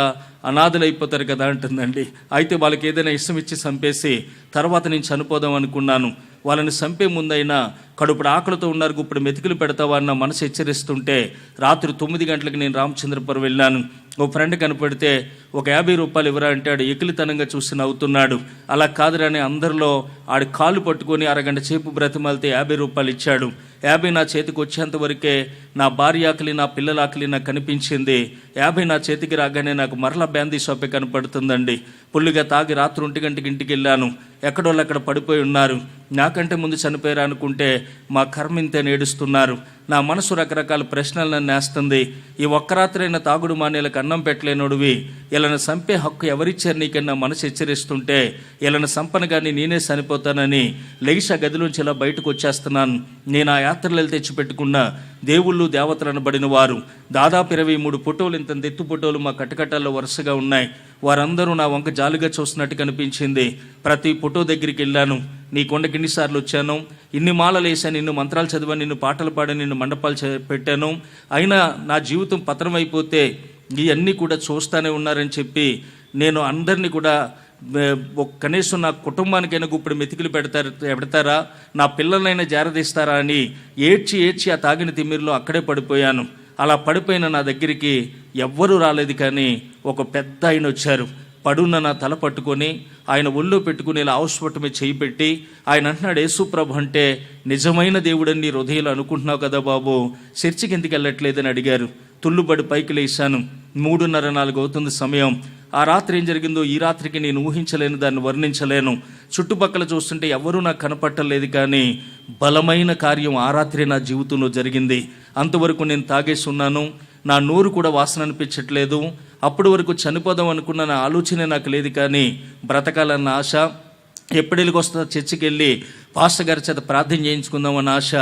అనాథలు అయిపోతారు కదా అంటుందండి. అయితే వాళ్ళకి ఏదైనా ఇష్టం ఇచ్చి చంపేసి తర్వాత నేను చనిపోదాం అనుకున్నాను. వాళ్ళని చంపే ముందైనా కడుపుడు ఆకలితో ఉన్నారు, ఇప్పుడు మెతుకులు పెడతావా అన్న మనసు హెచ్చరిస్తుంటే రాత్రి 9 గంటలకు నేను రామచంద్రపురం వెళ్ళాను. ఓ ఫ్రెండ్ కనపడితే ఒక ₹50 ఇవ్వరా అంటే ఆడు ఎకిలితనంగా చూసి నవ్వుతున్నాడు. అలా కాదురాని అందరిలో ఆడి కాళ్ళు పట్టుకొని అరగంట సేపు బ్రతిమాలితే ₹50 ఇచ్చాడు. 50 నా చేతికి వచ్చేంత వరకే నా భార్య ఆకలి, నా పిల్లల ఆకలి నాకు కనిపించింది. 50 నా చేతికి రాగానే నాకు మరలా బ్యాందీ షాపే కనపడుతుందండి. పుల్లిగా తాగి రాత్రి 1 గంటకి ఇంటికి వెళ్ళాను. ఎక్కడోళ్ళు అక్కడ పడిపోయి ఉన్నారు. నాకంటే ముందు చనిపోయారు అనుకుంటే మా కర్మ ఇంతే నేడుస్తున్నారు. నా మనసు రకరకాల ప్రశ్నలు నన్ను నేస్తుంది. ఈ ఒక్క రాత్రైనా తాగుడు మానేలకు అన్నం పెట్టలేనోడివి, ఇలాను చంపే హక్కు ఎవరిచ్చారు నీకన్నా మనసు హెచ్చరిస్తుంటే ఇలాను సంపన కానీ నేనే చనిపోతానని లెగిసా గదిలోంచి ఇలా బయటకు వచ్చేస్తున్నాను. నేను ఆ యాత్రలు తెచ్చిపెట్టుకున్న దేవుళ్ళు దేవతలు అనబడిన వారు దాదాపు 23 ఫోటోలు, ఇంత ఎత్తు ఫోటోలు మా కట్టకట్టాల్లో వరుసగా ఉన్నాయి. వారందరూ నా వంక జాలిగా చూస్తున్నట్టు కనిపించింది. ప్రతి ఫోటో దగ్గరికి వెళ్ళాను. నీ కొండకి ఎన్నిసార్లు వచ్చాను, ఇన్ని మాలలు వేసాను, నిన్ను మంత్రాలు చదివాను, నిన్ను పాటలు పాడాను, నిన్ను మండపాలు పెట్టాను, అయినా నా జీవితం పతనం అయిపోతే ఇవన్నీ కూడా చూస్తూనే ఉన్నారని చెప్పి నేను అందరినీ కూడా కనీసం నా కుటుంబానికైనా ఇప్పుడు మెతికిలు పెడతారా, నా పిల్లలైనా జారదీస్తారా అని ఏడ్చి ఆ తాగిన తిమ్మిరిలో అక్కడే పడిపోయాను. అలా పడిపోయిన నా దగ్గరికి ఎవ్వరూ రాలేదు. కానీ ఒక పెద్ద ఆయన వచ్చారు. పడున్న నా తల పట్టుకొని ఆయన ఒళ్ళో పెట్టుకుని ఇలా ఆవుస్ఫోటమే చేయి పెట్టి ఆయన అంటున్నాడు, యేసుప్రభు అంటే నిజమైన దేవుడని నీ హృదయంలో అనుకుంటున్నావు కదా బాబు, చర్చికి ఎందుకు వెళ్ళట్లేదని అడిగారు. తుళ్ళుబడి పైకి లేచాను. 3:30-4 అవుతుంది సమయం. ఆ రాత్రి ఏం జరిగిందో ఈ రాత్రికి నేను ఊహించలేను, దాన్ని వర్ణించలేను. చుట్టుపక్కల చూస్తుంటే ఎవరూ నాకు కనపట్టలేదు. కానీ బలమైన కార్యం ఆ రాత్రి నా జీవితంలో జరిగింది. అంతవరకు నేను తాగేసి ఉన్నాను. నా నోరు కూడా వాసన అనిపించట్లేదు. అప్పటి వరకు చనిపోదాం అనుకున్న నా ఆలోచనే నాకు లేదు. కానీ బ్రతకాలన్న ఆశ, ఎప్పుడెళ్ళకి వస్తుందో చర్చికి వెళ్ళి పాస్టర్ గారి చేత ప్రార్థన చేయించుకుందామన్న ఆశ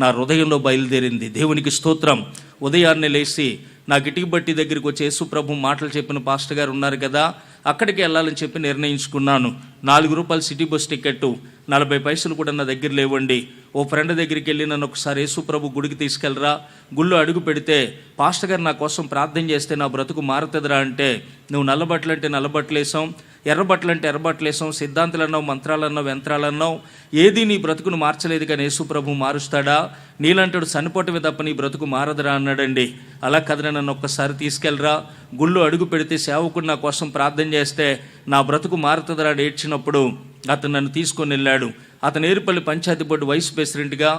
నా హృదయంలో బయలుదేరింది. దేవునికి స్తోత్రం. ఉదయాన్నే లేచి నా గిటికి బట్టి దగ్గరికి వచ్చి యేసుప్రభు మాటలు చెప్పిన పాస్టర్ గారు ఉన్నారు కదా, అక్కడికి వెళ్ళాలని చెప్పి నిర్ణయించుకున్నాను. ₹4 సిటీ బస్ టికెట్టు, 40 పైసలు కూడా నా దగ్గర లేవండి. ఓ ఫ్రెండ్ దగ్గరికి వెళ్ళి నన్ను ఒకసారి యేసుప్రభు గుడికి తీసుకెళ్ళరా, గుళ్ళో అడుగు పెడితే పాస్టర్ గారు నా కోసం ప్రార్థన చేస్తే నా బ్రతుకు మారుతుందిరా అంటే, నువ్వు నల్లబట్టలు అంటే నల్లబట్టలేసాం, ఎర్రబట్టలు అంటే ఎర్రబట్టలేసాం, సిద్ధాంతాలు అన్నావు, మంత్రాలు అన్నావు, యంత్రాలు అన్నావు, ఏది నీ బ్రతుకును మార్చలేదు. కానీ యేసుప్రభు మారుస్తాడా? నీలాంటాడు చనిపోవటమే తప్ప నీ బ్రతుకు మారదురా అన్నాడండి. అలా కదరా, నన్ను ఒక్కసారి తీసుకెళ్ళరా, గుళ్ళో అడుగు పెడితే సేవకుడు నా కోసం ప్రార్థన చేస్తే నా బ్రతుకు మారుతుందిరా ఏడ్చినప్పుడు అతను నన్ను తీసుకొని వెళ్ళాడు. అతను ఏరుపల్లి పంచాయతీ బోర్డు వైస్ ప్రెసిడెంట్గా,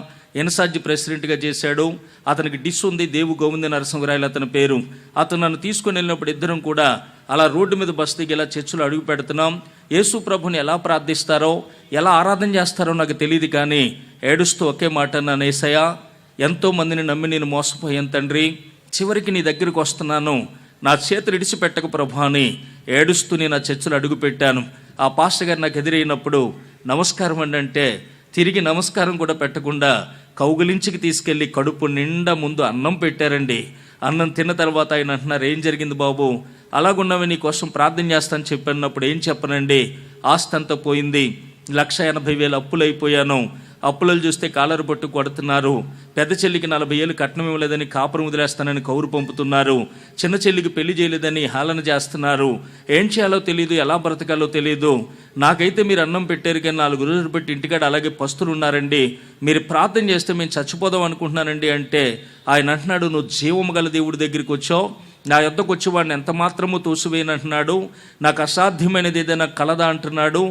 ఎన్సార్జి ప్రెసిడెంట్గా చేశాడు. అతనికి డిస్ ఉంది, దేవు గోవింద నరసింహరాయలు అతని పేరు. అతను నన్ను తీసుకొని వెళ్ళినప్పుడు ఇద్దరం కూడా అలా రోడ్డు మీద బస్ దిగి ఇలా చర్చిలో అడుగు పెడుతున్నాం. యేసు ప్రభుని ఎలా ప్రార్థిస్తారో, ఎలా ఆరాధన చేస్తారో నాకు తెలియదు, కానీ ఏడుస్తూ ఒకే మాట అన్నాను, యేసయ్యా, ఎంతో మందిని నమ్మి నేను మోసపోయాను తండ్రి, చివరికి నీ దగ్గరికి వస్తున్నాను, నా చేతులు ఇడిచిపెట్టక ప్రభు అని ఏడుస్తూ నేను ఆ చర్చిలో అడుగు పెట్టాను. ఆ పాస్టర్ గారు నాకు ఎదురైనప్పుడు నమస్కారం అండి అంటే తిరిగి నమస్కారం కూడా పెట్టకుండా కౌగిలించికి తీసుకెళ్ళి కడుపు నిండా ముందు అన్నం పెట్టారండి. అన్నం తిన్న తర్వాత ఆయన అంటున్నారు, ఏం జరిగింది బాబు, అలాగున్నవి నీ కోసం ప్రార్థన చేస్తాను చెప్పినప్పుడు ఏం చెప్పనండి, ఆస్తి అంతా పోయింది, 1,80,000 అప్పులైపోయాను, అప్పులను చూస్తే కాలరు పట్టు కొడుతున్నారు, పెద్ద చెల్లికి 40 ఏళ్ళు కట్నం ఇవ్వలేదని కాపురం వదిలేస్తానని కౌరు పంపుతున్నారు, చిన్న చెల్లికి పెళ్లి చేయలేదని హేళన చేస్తున్నారు, ఏం చేయాలో తెలియదు, ఎలా బ్రతకాలో తెలియదు, నాకైతే మీరు అన్నం పెట్టారు కానీ 4 రోజులు పెట్టి ఇంటికాడ అలాగే పస్తులు ఉన్నారండి, మీరు ప్రార్థన చేస్తే మేము చచ్చిపోదాం అనుకుంటున్నానండి అంటే ఆయన అంటున్నాడు, నువ్వు జీవము గల దేవుడి దగ్గరికి వచ్చావు, నా యొద్దకు వచ్చి వాడిని ఎంత మాత్రము తోసివేయనంటున్నాడు, నాకు అసాధ్యమైనది ఏదైనా కలదా అంటున్నాడు,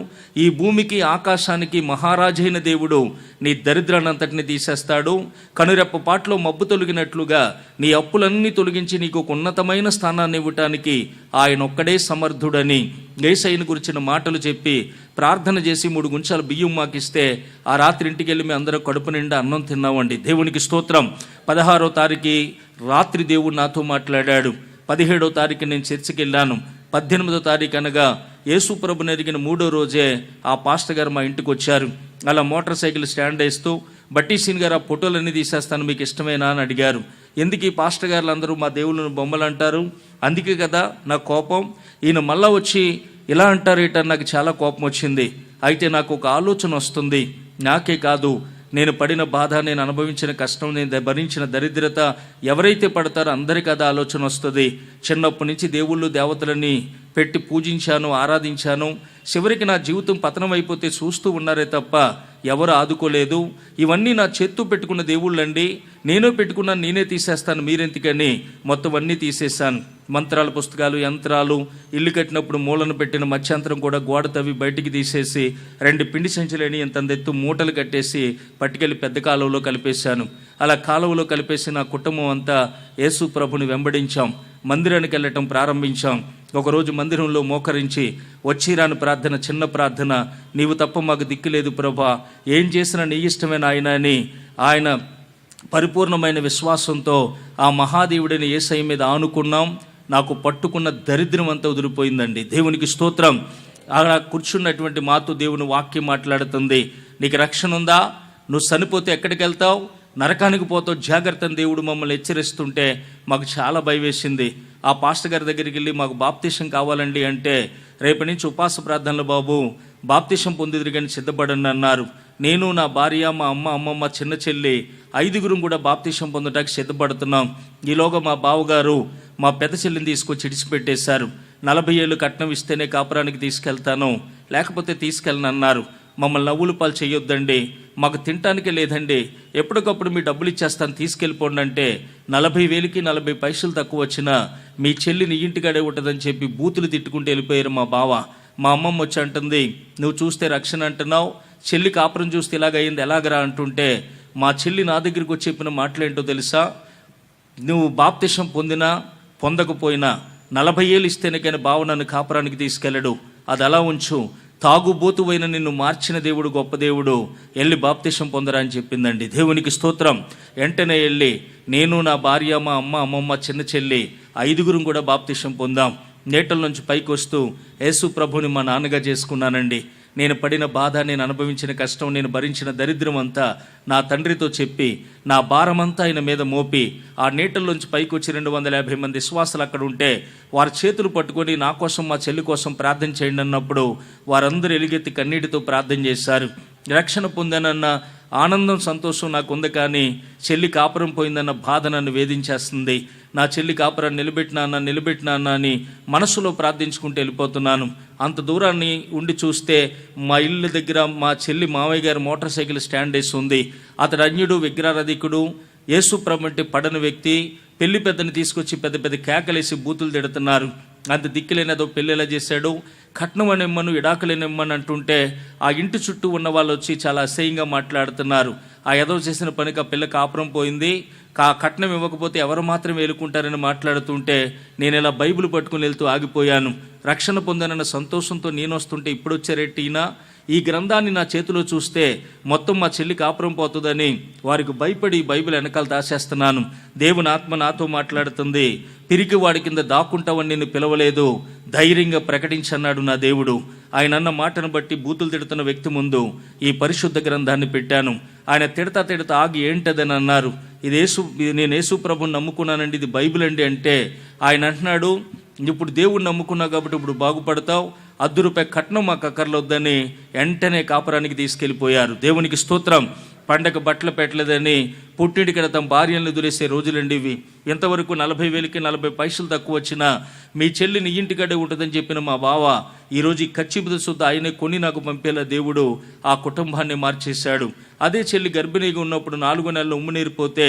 ఈ భూమికి ఆకాశానికి మహారాజైన దేవుడు నీ దరిద్రాన్నంతటిని తీసేస్తాడు, కనురెప్ప పాటలో మబ్బు తొలగినట్లుగా నీ అప్పులన్నీ తొలగించి నీకు ఒక ఉన్నతమైన స్థానాన్ని ఇవ్వటానికి ఆయన ఒక్కడే సమర్థుడని యేసయ్యను గురించిన మాటలు చెప్పి ప్రార్థన చేసి 3 గుంచాల బియ్యం మాకిస్తే ఆ రాత్రి ఇంటికి వెళ్ళి మేము అందరం కడుపు నిండా అన్నం తిన్నామండి. దేవునికి స్తోత్రం. 16వ తారీఖు రాత్రి దేవుడు నాతో మాట్లాడాడు. 17వ తారీఖు నేను చర్చికి వెళ్ళాను. 18వ తారీఖు అనగా యేసు ప్రభుని ఎరిగిన 3వ రోజే ఆ పాస్టర్ గారు మా ఇంటికి వచ్చారు. అలా మోటార్ సైకిల్ స్టాండ్ వేస్తూ, బట్టి సీన్ గారు ఆ ఫోటోలన్నీ తీసేస్తాను మీకు ఇష్టమేనా అని అడిగారు. ఎందుకు ఈ పాస్టర్ గారులు అందరూ మా దేవుళ్ళను బొమ్మలు అంటారు, అందుకే కదా నా కోపం, ఈయన మళ్ళా వచ్చి ఇలా అంటారు ఏంటని నాకు చాలా కోపం వచ్చింది. అయితే నాకు ఒక ఆలోచన వస్తుంది, నాకే కాదు నేను పడిన బాధ, నేను అనుభవించిన కష్టం, నేను భరించిన దరిద్రత ఎవరైతే పడతారో అందరికీ అది ఆలోచన వస్తుంది. చిన్నప్పటి నుంచి దేవుళ్ళు దేవతలని పెట్టి పూజించాను, ఆరాధించాను, చివరికి నా జీవితం పతనం అయిపోతే చూస్తూ ఉన్నారే తప్ప ఎవరు ఆదుకోలేదు. ఇవన్నీ నా చేత్తో పెట్టుకున్న దేవుళ్ళండి, నేనే పెట్టుకున్నాను, నేనే తీసేస్తాను, మీరెందుకని మొత్తం అన్నీ తీసేశాను. మంత్రాల పుస్తకాలు, యంత్రాలు, ఇల్లు కట్టినప్పుడు మూలను పెట్టిన మధ్యంతరం కూడా గోడ తవ్వి బయటికి తీసేసి 2 పిండి సంచులని ఇంతందెత్తు మూటలు కట్టేసి పట్టుకెళ్ళి పెద్ద కాలువలో కలిపేశాను. అలా కాలువలో కలిపేసి నా కుటుంబం అంతా యేసు ప్రభుని వెంబడించాం. మందిరానికి వెళ్ళటం ప్రారంభించాం. ఒకరోజు మందిరంలో మోకరించి వచ్చిరాని ప్రార్థన, చిన్న ప్రార్థన, నీవు తప్ప మాకు దిక్కులేదు ప్రభా, ఏం చేసినా నీ ఇష్టమైన ఆయన అని ఆయన పరిపూర్ణమైన విశ్వాసంతో ఆ మహాదేవుడిని యేసయ్య మీద ఆనుకున్నాం. నాకు పట్టుకున్న దరిద్రం అంతా వదిలిపోయిందండి. దేవునికి స్తోత్రం. అలా కూర్చున్నటువంటి మాతో దేవుని వాక్యం మాట్లాడుతుంది, నీకు రక్షణ ఉందా, నువ్వు చనిపోతే ఎక్కడికి వెళ్తావు, నరకానికి పోతావు, జాగ్రత్తని దేవుడు మమ్మల్ని హెచ్చరిస్తుంటే మాకు చాలా భయం వేసింది. ఆ పాస్టర్ గారి దగ్గరికి వెళ్ళి మాకు బాప్తిసం కావాలండి అంటే, రేపటి నుంచి ఉపవాస ప్రార్థనలు బాబు, బాప్తిసం పొందిదిరి కానీ సిద్ధపడండి అన్నారు. నేను, నా భార్య, మా అమ్మమ్మ, చిన్న చెల్లి 5గురం కూడా బాప్తిసం పొందడానికి సిద్ధపడుతున్నాం. ఈలోగా మా బావగారు మా పెద్ద చెల్లిని తీసుకొచ్చి ఇడిచిపెట్టేశారు. 40 ఏళ్ళు కట్నం ఇస్తేనే కాపురానికి తీసుకెళ్తాను, లేకపోతే తీసుకెళ్ళను అన్నారు. మమ్మల్ని నవ్వులు పాలు చేయొద్దండి, మాకు తినటానికే లేదండి, ఎప్పటికప్పుడు మీ డబ్బులు ఇచ్చేస్తాను తీసుకెళ్ళిపోండి అంటే 40,000కి 40 పైసలు తక్కువ వచ్చినా మీ చెల్లిని ఇంటికాడే ఉంటుందని చెప్పి బూతులు తిట్టుకుంటూ వెళ్ళిపోయారు మా బావ. మా అమ్మమ్మ వచ్చి అంటుంది, నువ్వు చూస్తే రక్షణ అంటున్నావు, చెల్లి కాపురం చూస్తే ఇలాగయింది ఎలాగరా అంటుంటే, మా చెల్లి నా దగ్గరికి వచ్చి చెప్పిన మాటలేంటో తెలుసా, నువ్వు బాప్తిసం పొందినా పొందకపోయినా 40 ఏళ్ళు ఇస్తేనే కానీ బావ నన్ను కాపురానికి తీసుకెళ్ళడు, అది అలా ఉంచు, తాగుబోతువైన నిన్ను మార్చిన దేవుడు గొప్ప దేవుడు, వెళ్ళి బాప్తిసం పొందరా అని చెప్పిందండి. దేవునికి స్తోత్రం. వెంటనే వెళ్ళి నేను, నా భార్య, మా అమ్మమ్మ, చిన్న చెల్లి 5గురం కూడా బాప్తిసం పొందాం. నేటల నుంచి పైకి వస్తూ యేసు ప్రభుని మా నాన్నగా చేసుకున్నానండి. నేను పడిన బాధ, నేను అనుభవించిన కష్టం, నేను భరించిన దరిద్రం అంతా నా తండ్రితో చెప్పి నా భారమంతా ఆయన మీద మోపి ఆ నీటల్లోంచి పైకి వచ్చి 250 మంది విశ్వాసులు అక్కడ ఉంటే వారి చేతులు పట్టుకొని నా కోసం, మా చెల్లి కోసం ప్రార్థన చేయండి అన్నప్పుడు వారందరూ ఎలుగెత్తి కన్నీటితో ప్రార్థన చేశారు. రక్షణ పొందానన్న ఆనందం, సంతోషం నాకు ఉంది, కానీ చెల్లి కాపురం పోయిందన్న బాధ నన్ను వేధించేస్తుంది. నా చెల్లి కాపురాన్ని నిలబెట్టినా అని మనసులో ప్రార్థించుకుంటూ వెళ్ళిపోతున్నాను. అంత దూరాన్ని ఉండి చూస్తే మా ఇల్లు దగ్గర మా చెల్లి మావయ్య గారి మోటార్ సైకిల్ స్టాండ్ వేసి ఉంది. అతడు అన్యుడు, విగ్రహారాధికుడు, యేసు ప్రభు అంటే పడని వ్యక్తి. పెళ్లి పెద్దని తీసుకొచ్చి పెద్ద పెద్ద కేకలేసి బూతులు తిడుతున్నారు. అంత దిక్కులేనిదో పెళ్ళి ఎలా చేశాడు, కట్నం నిమ్మను ఇడాకులు నిమ్మని అంటుంటే ఆ ఇంటి చుట్టూ ఉన్న వాళ్ళు వచ్చి చాలా అసహ్యంగా మాట్లాడుతున్నారు. ఆ ఎదవ చేసిన పనికి ఆ పిల్ల కాపురం పోయింది, కట్నం ఇవ్వకపోతే ఎవరు మాత్రం వేలుకుంటారని మాట్లాడుతుంటే నేను ఇలా బైబిల్ పట్టుకుని వెళ్తూ ఆగిపోయాను. రక్షణ పొందానన్న సంతోషంతో నేను వస్తుంటే ఇప్పుడు వచ్చారెట్టినా ఈ గ్రంథాన్ని నా చేతిలో చూస్తే మొత్తం మా చెల్లి కాపురం పోతుందని వారికి భయపడి బైబిల్ వెనకాల దాచేస్తున్నాను. దేవుని ఆత్మ నాతో మాట్లాడుతుంది. పిరికి వాడి కింద దాక్కుంటావని నిన్ను పిలవలేదు, ధైర్యంగా ప్రకటించన్నాడు నా దేవుడు. ఆయన అన్న మాటను బట్టి బూతులు తిడుతున్న వ్యక్తి ముందు ఈ పరిశుద్ధ గ్రంథాన్ని పెట్టాను. ఆయన తిడతా ఆగి ఏంటదని అన్నారు. నేను యేసు ప్రభుని నమ్ముకున్నానండి, ఇది బైబిల్ అండి అంటే ఆయన అంటున్నాడు, ఇప్పుడు దేవుడిని నమ్ముకున్నావు కాబట్టి ఇప్పుడు బాగుపడతావు, ₹10 కట్నం మాకు అక్కర్లొద్దని వెంటనే కాపురానికి తీసుకెళ్ళిపోయారు. దేవునికి స్తోత్రం. పండగ బట్టలు పెట్టలేదని పుట్టింటికి తమ భార్యలను ఎదురేసే రోజులండి ఇవి. ఇంతవరకు 40,000కి 40 పైసలు తక్కువ వచ్చినా మీ చెల్లి నీ ఇంటికడే ఉంటుందని చెప్పిన మా బావ ఈరోజు ఈ కచ్చిబుద సుద్ద ఆయనే కొని నాకు పంపేలా దేవుడు ఆ కుటుంబాన్ని మార్చేశాడు. అదే చెల్లి గర్భిణీగా ఉన్నప్పుడు 4 నెలలు ఉమ్మునీరిపోతే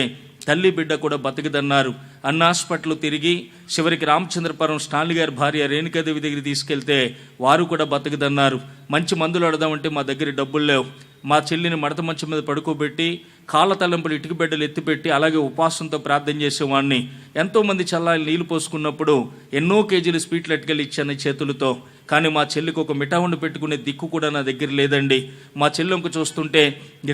తల్లి బిడ్డ కూడా బతికిదన్నారు. అన్న హాస్పిటల్ తిరిగి చివరికి రామచంద్రపురం స్టాన్లీ గారి భార్య రేణుకాదేవి దగ్గరికి తీసుకెళ్తే వారు కూడా బతికిదన్నారు. మంచి మందులు అడదామంటే మా దగ్గర డబ్బులు లేవు. మా చెల్లిని మడత మంచం మీద పడుకోబెట్టి కాళ్ళ తలంపులు ఇటుక బిడ్డలు ఎత్తిపెట్టి అలాగే ఉపవాసంతో ప్రార్థన చేసేవాడిని. ఎంతోమంది చల్లాలి నీళ్లు పోసుకున్నప్పుడు ఎన్నో కేజీలు స్వీట్లు ఎట్టుకెళ్ళి ఇచ్చాను చేతులతో. కానీ మా చెల్లికి ఒక మిఠాయి పెట్టుకునే దిక్కు కూడా నా దగ్గర లేదండి. మా చెల్లెంకు చూస్తుంటే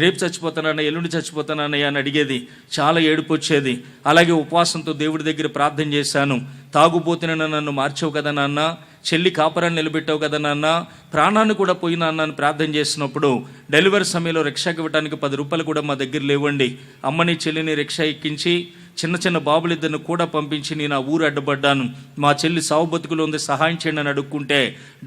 రేపు చచ్చిపోతానన్నా ఎల్లుండి చచ్చిపోతానన్నయ్య అని అడిగేది. చాలా ఏడుపు వచ్చేది. అలాగే ఉపవాసంతో దేవుడి దగ్గర ప్రార్థన చేశాను. తాగుబోతున్న నన్ను మార్చావు కదా నాన్న, చెల్లి కాపురాన్ని నిలబెట్టావు కదా నాన్న, ప్రాణాన్ని కూడా పోయినా అన్నాను ప్రార్థన చేసినప్పుడు డెలివరీ సమయంలో రిక్షాకి ఇవ్వడానికి ₹10 కూడా మా దగ్గర లేవండి. అమ్మని చెల్లిని రిక్షా ఎక్కించి చిన్న బాబులిద్దరిని కూడా పంపించి నేను ఆ ఊరు అడ్డపడ్డాను. మా చెల్లి సావు బతుకులో ఉంది, సహాయం చేయండి అని అడుక్కుంటే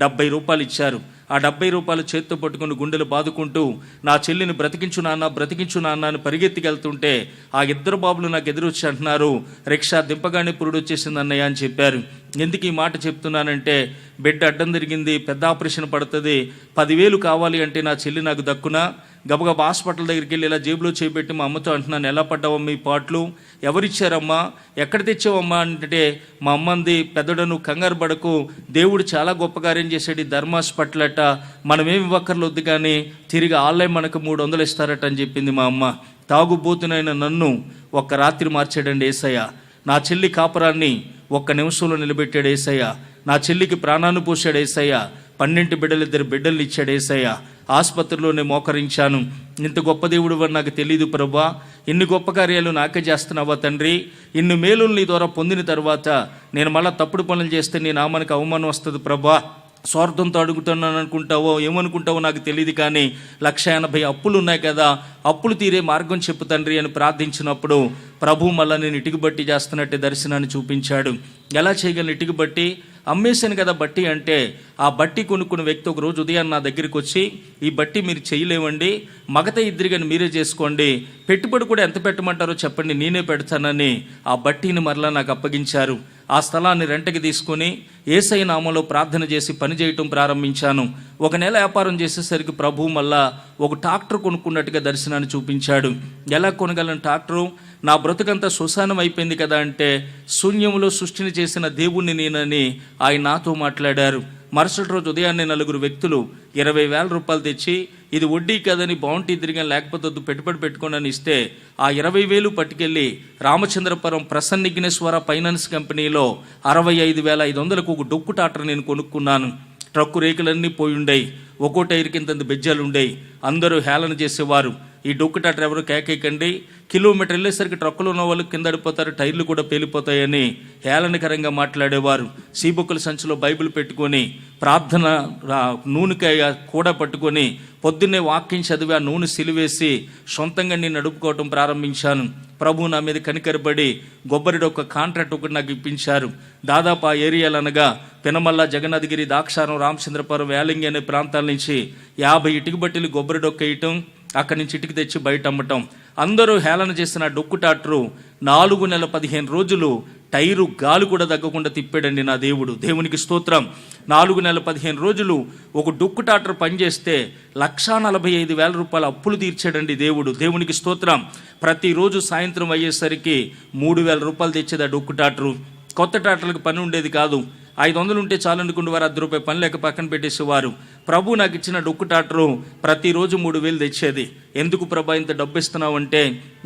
₹70 ఇచ్చారు. ఆ ₹70 చేత్తో పట్టుకుని గుండెలు బాదుకుంటూ నా చెల్లిని బ్రతికించు నాన్న అని పరిగెత్తికెళ్తుంటే ఆ ఇద్దరు బాబులు నాకు ఎదురొచ్చి అంటున్నారు, రిక్షా దింపగానే పురుడు వచ్చేసింది అన్నయ్య అని చెప్పారు. ఎందుకు ఈ మాట చెప్తున్నానంటే బిడ్డ అడ్డం తిరిగింది, పెద్ద ఆపరేషన్ పడుతుంది, 10,000 కావాలి అంటే నా చెల్లి నాకు దక్కునా? గబగబా హాస్పిటల్ దగ్గరికి వెళ్ళి ఇలా జేబులో చేపెట్టి మా అమ్మతో అంటున్నాను, ఎలా పడ్డావమ్మా ఈ పాటలు, ఎవరిచ్చారమ్మా, ఎక్కడ తెచ్చావమ్మా అంటే మా అమ్మంది, పెద్దడను కంగారు పడకు, దేవుడు చాలా గొప్ప కార్యం చేశాడు ఈ ధర్మ హాస్పిటల్ అట, మనమేమి ఇవ్వక్కర్లొద్దు కానీ తిరిగి ఆన్లైన్ మనకు 300 ఇస్తారట అని చెప్పింది మా అమ్మ. తాగుబోతునైన నన్ను ఒక్క రాత్రి మార్చాడండి యేసయ్య. నా చెల్లి కాపురాన్ని 1 నిమిషంలో నిలబెట్టాడు యేసయ్య. నా చెల్లికి ప్రాణాన్ని పోసాడు యేసయ్య. 12 బిడ్డలు 2 బిడ్డలు ఇచ్చాడు యేసయ్య. ఆసుపత్రిలోనే మోకరించాను. ఇంత గొప్ప దేవుడు అని నాకు తెలియదు ప్రభా, ఇన్ని గొప్ప కార్యాలు నాకే చేస్తున్నావా తండ్రి, ఇన్ని మేలులు నీ ద్వారా పొందిన తర్వాత నేను మళ్ళీ తప్పుడు పనులు చేస్తే నీ నామానికి అవమానం వస్తుంది ప్రభా, స్వార్థంతో అడుగుతున్నాను అనుకుంటావో ఏమనుకుంటావో నాకు తెలియదు కానీ 180 అప్పులు ఉన్నాయి కదా, అప్పులు తీరే మార్గం చెప్పు తండ్రి అని ప్రార్థించినప్పుడు ప్రభు మళ్ళీ నేను ఇటుక బట్టి చేస్తున్నట్టే దర్శనాన్ని చూపించాడు. ఎలా చేయగలను ఇటుక బట్టి? అమ్మేశాను కదా బట్టి అంటే, ఆ బట్టి కొనుక్కున్న వ్యక్తి ఒక రోజు ఉదయాన్ని నా దగ్గరికి వచ్చి, ఈ బట్టి మీరు చేయలేవండి, మగత ఇద్దరు కానీ మీరే చేసుకోండి, పెట్టుబడి కూడా ఎంత పెట్టమంటారో చెప్పండి నేనే పెడతానని ఆ బట్టిని మరలా నాకు అప్పగించారు. ఆ స్థలాన్ని రెంటకి తీసుకొని యేసయ్య నామంలో ప్రార్థన చేసి పని చేయటం ప్రారంభించాను. 1 నెల వ్యాపారం చేసేసరికి ప్రభు మళ్ళా ఒక ట్రాక్టర్ కొనుక్కున్నట్టుగా దర్శనాన్ని చూపించాడు. ఎలా కొనగలను ట్రాక్టరు? నా బ్రతుకంతా శ్మశానం అయిపోయింది కదా అంటే, శూన్యంలో సృష్టిని చేసిన దేవుణ్ణి నేనని ఆయన నాతో మాట్లాడారు. మరుసటి రోజు ఉదయాన్నే 4 వ్యక్తులు 20,000 తెచ్చి, ఇది వడ్డీ కదని బాగుంటీ తిరిగా లేకపోతే వద్దు పెట్టుబడి పెట్టుకోండి అని ఇస్తే ఆ 20,000 పట్టుకెళ్ళి రామచంద్రపురం ప్రసన్నిఘ్నేశ్వర ఫైనాన్స్ కంపెనీలో 65,500కు ఒక డొక్కు ట్రాక్టర్ నేను కొనుక్కున్నాను. ట్రక్కు రేకులన్నీ పోయి ఉండేవి, ఒక్కో టైర్ కింద బెజ్జాలు ఉండేవి. అందరూ హేళన చేసేవారు, ఈ డొక్కు ట్రాక్టర్ ఎవరు కేకేకండి, కిలోమీటర్ వెళ్ళేసరికి ట్రక్కులో ఉన్న వాళ్ళు కింద పడిపోతారు, టైర్లు కూడా పేలిపోతాయని హేళనకరంగా మాట్లాడేవారు. సీబుక్కుల సంచిలో బైబిల్ పెట్టుకొని ప్రార్థన నూనెకాయ కూడా పట్టుకొని పొద్దున్నే వాక్యం చదివి ఆ నూనె సిలివేసి సొంతంగా నేను నడుపుకోవటం ప్రారంభించాను. ప్రభు నా మీద కనికరబడి కొబ్బరిడి ఒక కాంట్రాక్ట్ ఒకటి నాకు ఇప్పించారు. దాదాపు ఆ ఏరియాలు అనగా పెనమల్ల, జగన్నాథగిరి, దాక్షారం, రామచంద్రపురం, వేలంగి అనే ప్రాంతాల నుంచి 50 ఇటుక బట్టీలు కొబ్బరి డొక్క వేయటం, అక్కడి నుంచి ఇటుక తెచ్చి బయట అమ్మటం. అందరూ హేళన చేసిన డొక్కు ట్రాక్టరు 4 నెలల 15 రోజులు టైరు గాలి కూడా తగ్గకుండా తిప్పాడండి నా దేవుడు. దేవునికి స్తోత్రం. 4 నెలల 15 రోజులు ఒక డొక్కు ట్రాక్టర్ పనిచేస్తే ₹145,000 అప్పులు తీర్చాడండి దేవుడు. దేవునికి స్తోత్రం. ప్రతిరోజు సాయంత్రం అయ్యేసరికి ₹3,000 తెచ్చేది ఆ డొక్కు ట్రాక్టరు. కొత్త ట్రాక్టర్లకు పని ఉండేది కాదు. 500 ఉంటే చాలనుకునే వారు ₹10 పని లేక పక్కన పెట్టేసేవారు. ప్రభు నాకు ఇచ్చిన డొక్కు టాటరు ప్రతిరోజు 3000 తెచ్చేది. ఎందుకు ప్రభా ఇంత డబ్బు ఇస్తున్నావు అంటే,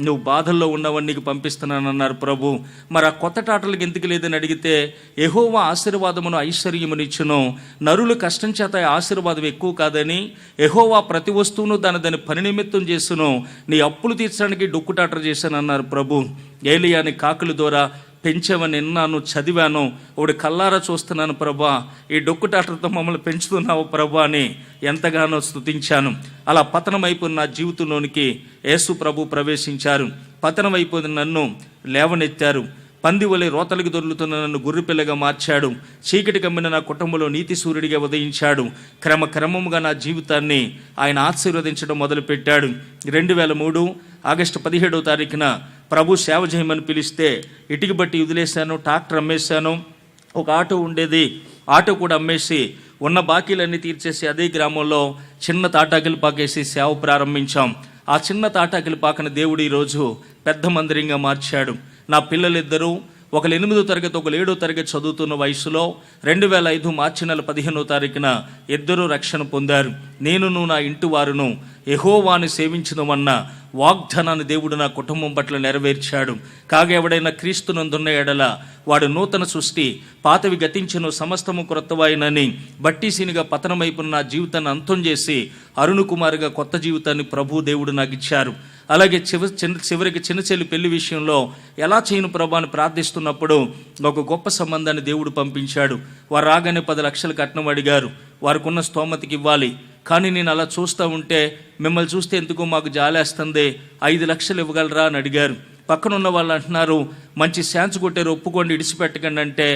నువ్వు బాధల్లో ఉన్నవని నీకు పంపిస్తున్నానన్నారు ప్రభు. మరి ఆ కొత్త టాటర్లకు ఎందుకు లేదని అడిగితే, యెహోవా ఆశీర్వాదమును ఐశ్వర్యమునిచ్చును, నరులు కష్టం చేత ఆశీర్వాదం ఎక్కువ కాదని, యెహోవా ప్రతి వస్తువును దాని పని నిమిత్తం చేసును, నీ అప్పులు తీర్చడానికి డొక్కు టాటర్ చేశానన్నారు ప్రభు. ఏలియాని కాకుల ద్వారా పెంచామని విన్నాను, చదివాను, ఒకటి కల్లారా చూస్తున్నాను ప్రభా, ఈ డొక్కు టాటర్తో మమ్మల్ని పెంచుతున్నావు ప్రభా అని ఎంతగానో స్తుతించాను. అలా పతనమైపోయిన నా జీవితంలోనికి యేసు ప్రభు ప్రవేశించారు. పతనమైపోయిన నన్ను లేవనెత్తారు. పంది వలె రోతలకు దొర్లుతున్న నన్ను గుర్రెపిల్లగా మార్చాడు. చీకటి కమ్మిన నా కుటుంబంలో నీతి సూర్యుడిగా ఉదయించాడు. క్రమముగా నా జీవితాన్ని ఆయన ఆశీర్వదించడం మొదలుపెట్టాడు. 2003 ఆగస్టు 17వ తారీఖున ప్రభు సేవ చేయమని పిలిస్తే ఇటుక బట్టి వదిలేశాను, ట్రాక్టర్ అమ్మేశాను, ఒక ఆటో ఉండేది, ఆటో కూడా అమ్మేసి ఉన్న బాకీలన్నీ తీర్చేసి అదే గ్రామంలో చిన్న తాటాకిలు పాకేసి సేవ ప్రారంభించాం. ఆ చిన్న తాటాకిలు పాకన దేవుడు ఈరోజు పెద్ద మందిరంగా మార్చాడు. నా పిల్లలిద్దరూ, ఒకరు 8వ తరగతి, ఒకరు 7వ తరగతి చదువుతున్న వయసులో 2005 మార్చి నెల 15వ తారీఖున ఇద్దరూ రక్షణ పొందారు. నేనును నా ఇంటి వారును యెహోవాను సేవించుదామన్న వాగ్దానాన్ని దేవుడు నా కుటుంబం పట్ల నెరవేర్చాడు. కాగా ఎవడైనా క్రీస్తునందున్న ఎడల వాడు నూతన సృష్టి, పాతవి గతించెను, సమస్తము క్రొత్తవాయినని బట్టీసీనిగా పతనమైపున్న నా జీవితాన్ని అంతం చేసి అరుణ్ కుమార్గా కొత్త జీవితాన్ని ప్రభు దేవుడు నాకు ఇచ్చారు. అలాగే చివరికి చిన్న చెల్లి పెళ్లి విషయంలో ఎలా చేయను ప్రభు అని ప్రార్థిస్తున్నప్పుడు ఒక గొప్ప సంబంధాన్ని దేవుడు పంపించాడు. వారు రాగానే 10 లక్షలు కట్నం అడిగారు. వారికి ఉన్న స్తోమతకి ఇవ్వాలి. కానీ నేను అలా చూస్తూ ఉంటే, మిమ్మల్ని చూస్తే ఎందుకో మాకు జాలేస్తుంది, 5 లక్షలు ఇవ్వగలరా అని అడిగారు. పక్కన ఉన్న వాళ్ళు అంటున్నారు, మంచి ఛాన్స్ కొట్టారు, ఒప్పుకోండి, ఇడిచిపెట్టకండి అంటే,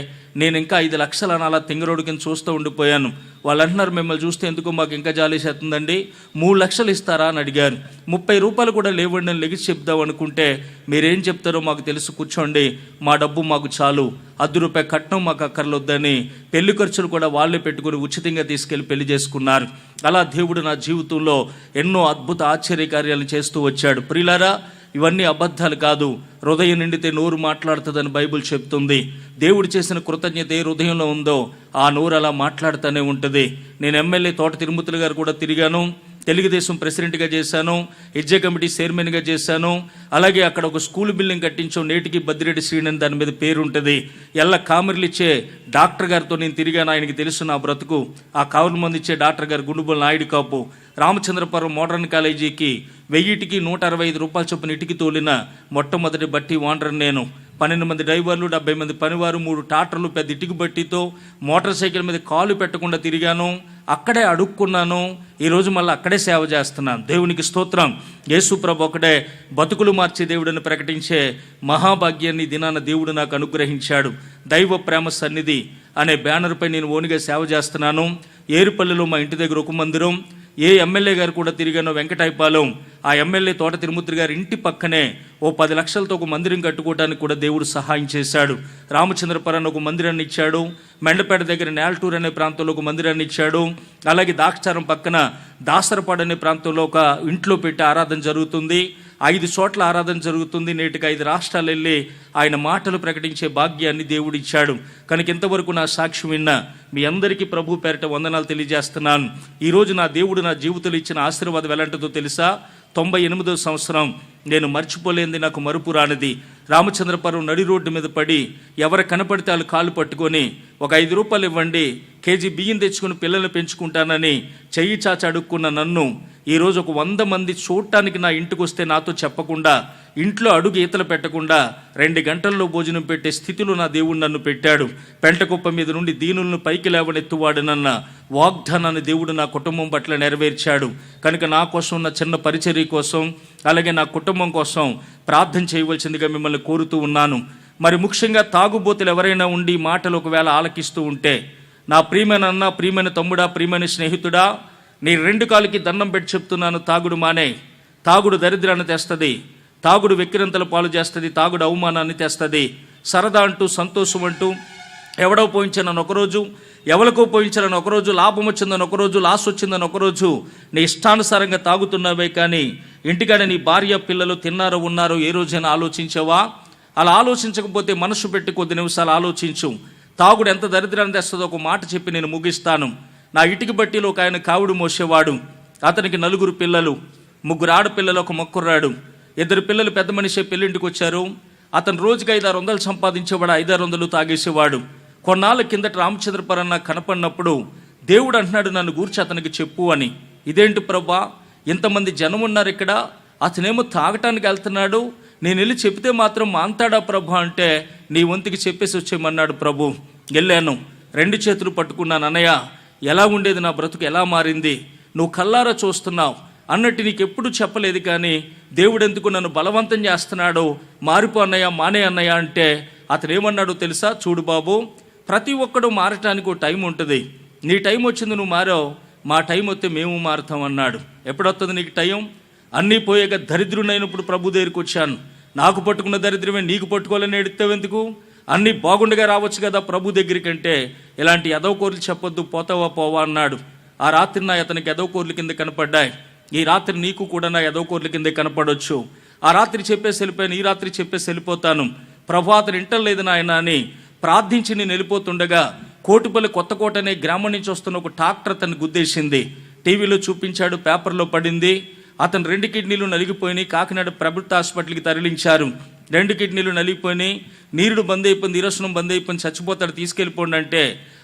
నేను ఇంకా 5 లక్షలు అని అలా తింగరోడు కింద చూస్తూ ఉండిపోయాను. వాళ్ళు అంటున్నారు, మిమ్మల్ని చూస్తే ఎందుకో మాకు ఇంకా జాలేసేస్తుందండి, 3 లక్షలు ఇస్తారా అని అడిగారు. 30 రూపాయలు కూడా లేవండి అని లెగిసి చెప్దాం అనుకుంటే, మీరేం చెప్తారో మాకు తెలుసు, కూర్చోండి, మా డబ్బు మాకు చాలు, ₹10 కట్నం మాకు అక్కర్లొద్దని పెళ్లి ఖర్చులు కూడా వాళ్ళే పెట్టుకుని ఉచితంగా తీసుకెళ్లి పెళ్లి చేసుకున్నారు. అలా దేవుడు నా జీవితంలో ఎన్నో అద్భుత ఆశ్చర్యకార్యాలు చేస్తూ వచ్చాడు. ప్రియులారా, ఇవన్నీ అబద్ధాలు కాదు. హృదయం నిండితే నోరు మాట్లాడుతుందని బైబిల్ చెప్తుంది. దేవుడు చేసిన కృతజ్ఞత ఏ హృదయంలో ఉందో ఆ నోరు అలా మాట్లాడుతూనే ఉంటుంది. నేను ఎమ్మెల్యే తోట తిరుమతులు గారు కూడా తిరిగాను, తెలుగుదేశం ప్రెసిడెంట్గా చేశాను, ఎడ్జే కమిటీ చైర్మన్గా చేశాను. అలాగే అక్కడ ఒక స్కూల్ బిల్డింగ్ కట్టించాం, నేటికి బద్దిరెడ్డి శ్రీని దాని మీద పేరు ఉంటుంది. ఎల్ల కామెర్లు ఇచ్చే డాక్టర్ గారితో నేను తిరిగాను, ఆయనకి తెలుసు నా బ్రతుకు. ఆ కావులు మంది ఇచ్చే డాక్టర్ గారు గుండుబోలు నాయుడు కాపు. రామచంద్రపురం మోడర్న్ కాలేజీకి 1000కి 165 రూపాయల చొప్పున ఇటుకి తోలిన మొట్టమొదటి బట్టి ఓనర్ నేను. 12 మంది డ్రైవర్లు, 70 మంది పనివారు, 3 ట్రాక్టర్లు, పెద్ద ఇటుకు బట్టితో మోటార్ సైకిల్ మీద కాలు పెట్టకుండా తిరిగాను. అక్కడే అడుక్కున్నాను. ఈరోజు మళ్ళీ అక్కడే సేవ చేస్తున్నాను. దేవునికి స్తోత్రం. యేసు ప్రభు ఒకడే బతుకులు మార్చే దేవుడిని ప్రకటించే మహాభాగ్యాన్ని దినాన దేవుడు నాకు అనుగ్రహించాడు. దైవ ప్రేమ సన్నిధి అనే బ్యానర్పై నేను ఓనిగా సేవ చేస్తున్నాను. ఏరుపల్లిలో మా ఇంటి దగ్గర ఒక మందిరం. ఏ ఎమ్మెల్యే గారు కూడా తిరిగానో వెంకటాయపాలెం, ఆ ఎమ్మెల్యే తోట తిరుమూర్తి గారి ఇంటి పక్కనే ఓ 10 లక్షలతో ఒక మందిరం కట్టుకోవడానికి కూడా దేవుడు సహాయం చేశాడు. రామచంద్రపురాన్ని ఒక మందిరాన్ని ఇచ్చాడు. మెండపేట దగ్గర నేల్టూర్ అనే ప్రాంతంలో ఒక మందిరాన్ని ఇచ్చాడు. అలాగే దాక్షారం పక్కన దాసరపాడు అనే ప్రాంతంలో ఒక ఇంట్లో పెట్టి ఆరాధన జరుగుతుంది. 5 చోట్ల ఆరాధన జరుగుతుంది. నేటికి 5 రాష్ట్రాలు వెళ్ళి ఆయన మాటలు ప్రకటించే భాగ్యాన్ని దేవుడు ఇచ్చాడు. కనుక ఇంతవరకు నా సాక్ష్యం విన్నా మీ అందరికీ ప్రభు పేరిట వందనాలు తెలియజేస్తున్నాను. ఈరోజు నా దేవుడు నా జీవితంలో ఇచ్చిన ఆశీర్వాదం ఎలాంటిదో తెలుసా? 98వ సంవత్సరం నేను మర్చిపోలేనిది, నాకు మరుపు రానిది. రామచంద్రపురం నడి రోడ్డు మీద పడి ఎవరు కనపడితే వాళ్ళు కాళ్ళు పట్టుకొని ఒక 5 రూపాయలు ఇవ్వండి, కేజీ బియ్యం తెచ్చుకుని పిల్లల్ని పెంచుకుంటానని చెయ్యి చాచి అడుక్కున్న నన్ను ఈరోజు ఒక 100 మంది చూడటానికి నా ఇంటికి వస్తే నాతో చెప్పకుండా, ఇంట్లో అడుగు ఈతలు పెట్టకుండా 2 గంటల్లో భోజనం పెట్టే స్థితిలో నా దేవుడు నన్ను పెట్టాడు. పెంటకుప్ప మీద నుండి దీనులను పైకి లేవనెత్తువాడనన్న వాగ్దానాన్ని దేవుడు నా కుటుంబం పట్ల నెరవేర్చాడు. కనుక నా కోసం, నా చిన్న పరిచర్య కోసం, అలాగే నా కుటుంబం కోసం ప్రార్థన చేయవలసిందిగా మిమ్మల్ని కోరుతూ ఉన్నాను. మరి ముఖ్యంగా తాగుబోతులు ఎవరైనా ఉండి మాటలు ఒకవేళ ఆలకిస్తూ ఉంటే, నా ప్రియమైన అన్న, ప్రియమైన తమ్ముడా, ప్రియమైన స్నేహితుడా, నీ 2 కాళ్ళకి దండం పెట్టి చెప్తున్నాను, తాగుడు మానే. తాగుడు దరిద్రాన్ని తెస్తుంది, తాగుడు వెక్కిరంతల పాలు చేస్తుంది, తాగుడు అవమానాన్ని తెస్తుంది. సరదా అంటూ, సంతోషం అంటూ, ఎవడో పోయించానని ఒకరోజు, ఎవరికో పోయించాలని ఒకరోజు, లాభం వచ్చిందని ఒకరోజు, లాస్ వచ్చిందని ఒకరోజు నీ ఇష్టానుసారంగా తాగుతున్నావే కానీ ఇంటికాడ నీ భార్య పిల్లలు తిన్నారో ఉన్నారో ఏ రోజైనా ఆలోచించావా? అలా ఆలోచించకపోతే మనసు పెట్టి కొద్ది నిమిషాలు ఆలోచించు. తాగుడు ఎంత దరిద్రాన్ని తెస్తుందో ఒక మాట చెప్పి నేను ముగిస్తాను. నా ఇటుక బట్టీలో ఒక ఆయన కావుడు మోసేవాడు. అతనికి 4 పిల్లలు, 3 ఆడపిల్లలు, 1 మొక్కుర్రాడు. 2 పిల్లలు పెద్ద మనిషి పెళ్ళింటికి వచ్చారు. అతను రోజుకి 500-600 సంపాదించేవాడు, 500-600 తాగేసేవాడు. కొన్నాళ్ళ కిందట రామచంద్రపురం నాకు కనపడినప్పుడు దేవుడు అంటున్నాడు, నన్ను గూర్చి అతనికి చెప్పు అని. ఇదేంటి ప్రభా, ఇంతమంది జనం ఉన్నారు ఇక్కడ, అతనేమో తాగటానికి వెళ్తున్నాడు, నేను వెళ్ళి చెప్తే మాత్రం మాంతాడా ప్రభా అంటే, నీ వంతుకి చెప్పేసి వచ్చేయమన్నాడు ప్రభు. వెళ్ళాను, 2 చేతులు పట్టుకున్నాను. అన్నయ్య, ఎలా ఉండేది నా బ్రతుకు, ఎలా మారింది, నువ్వు కల్లారా చూస్తున్నావు అన్నట్టు నీకు ఎప్పుడు చెప్పలేదు, కానీ దేవుడు ఎందుకు నన్ను బలవంతం చేస్తున్నాడు, మారిపో అన్నయ్య, మానే అన్నయ్య అంటే అతను ఏమన్నాడో తెలుసా? చూడు బాబు, ప్రతి ఒక్కడు మారటానికి ఒక టైం ఉంటుంది. నీ టైం వచ్చింది, నువ్వు మారావు, మా టైం వస్తే మేము మారుతాం అన్నాడు. ఎప్పుడొస్తుంది నీకు టైం? అన్నీ పోయాక దరిద్రునైనప్పుడు ప్రభు దగ్గరికి వచ్చాను. నాకు పట్టుకున్న దరిద్రమే నీకు పట్టుకోవాలని ఎడుతావెందుకు? అన్నీ బాగుండగా రావచ్చు కదా ప్రభు దగ్గరికి అంటే, ఇలాంటి ఎదవకోర్లు చెప్పొద్దు, పోతావా పోవా అన్నాడు. ఆ రాత్రి నా అతనికి ఎదవకోర్లు కింద కనపడ్డాయి. ఈ రాత్రి నీకు కూడా నా ఎదవకోర్ల కింద కనపడవచ్చు. ఆ రాత్రి చెప్పేసి వెళ్ళిపోయాను, ఈ రాత్రి చెప్పేసి వెళ్ళిపోతాను. ప్రభు అతను ఇంటలేదు నాయన అని ప్రార్థించి నేను వెళ్ళిపోతుండగా కోటిపల్లి కొత్తకోట అనే గ్రామం నుంచి వస్తున్న ఒక ట్రాక్టర్ అతన్ని గుద్దేసింది. టీవీలో చూపించాడు, పేపర్లో పడింది. అతను 2 కిడ్నీలు నలిగిపోయినాయి. కాకినాడ ప్రభుత్వ హాస్పిటల్కి తరలించారు. 2 కిడ్నీలు నలిగిపోయినాయి, నీరుడు బంద్ అయిపోయింది, నీరసనం బంద్ అయిపోయింది, చచ్చిపోతాడు, తీసుకెళ్ళిపోండి అంటే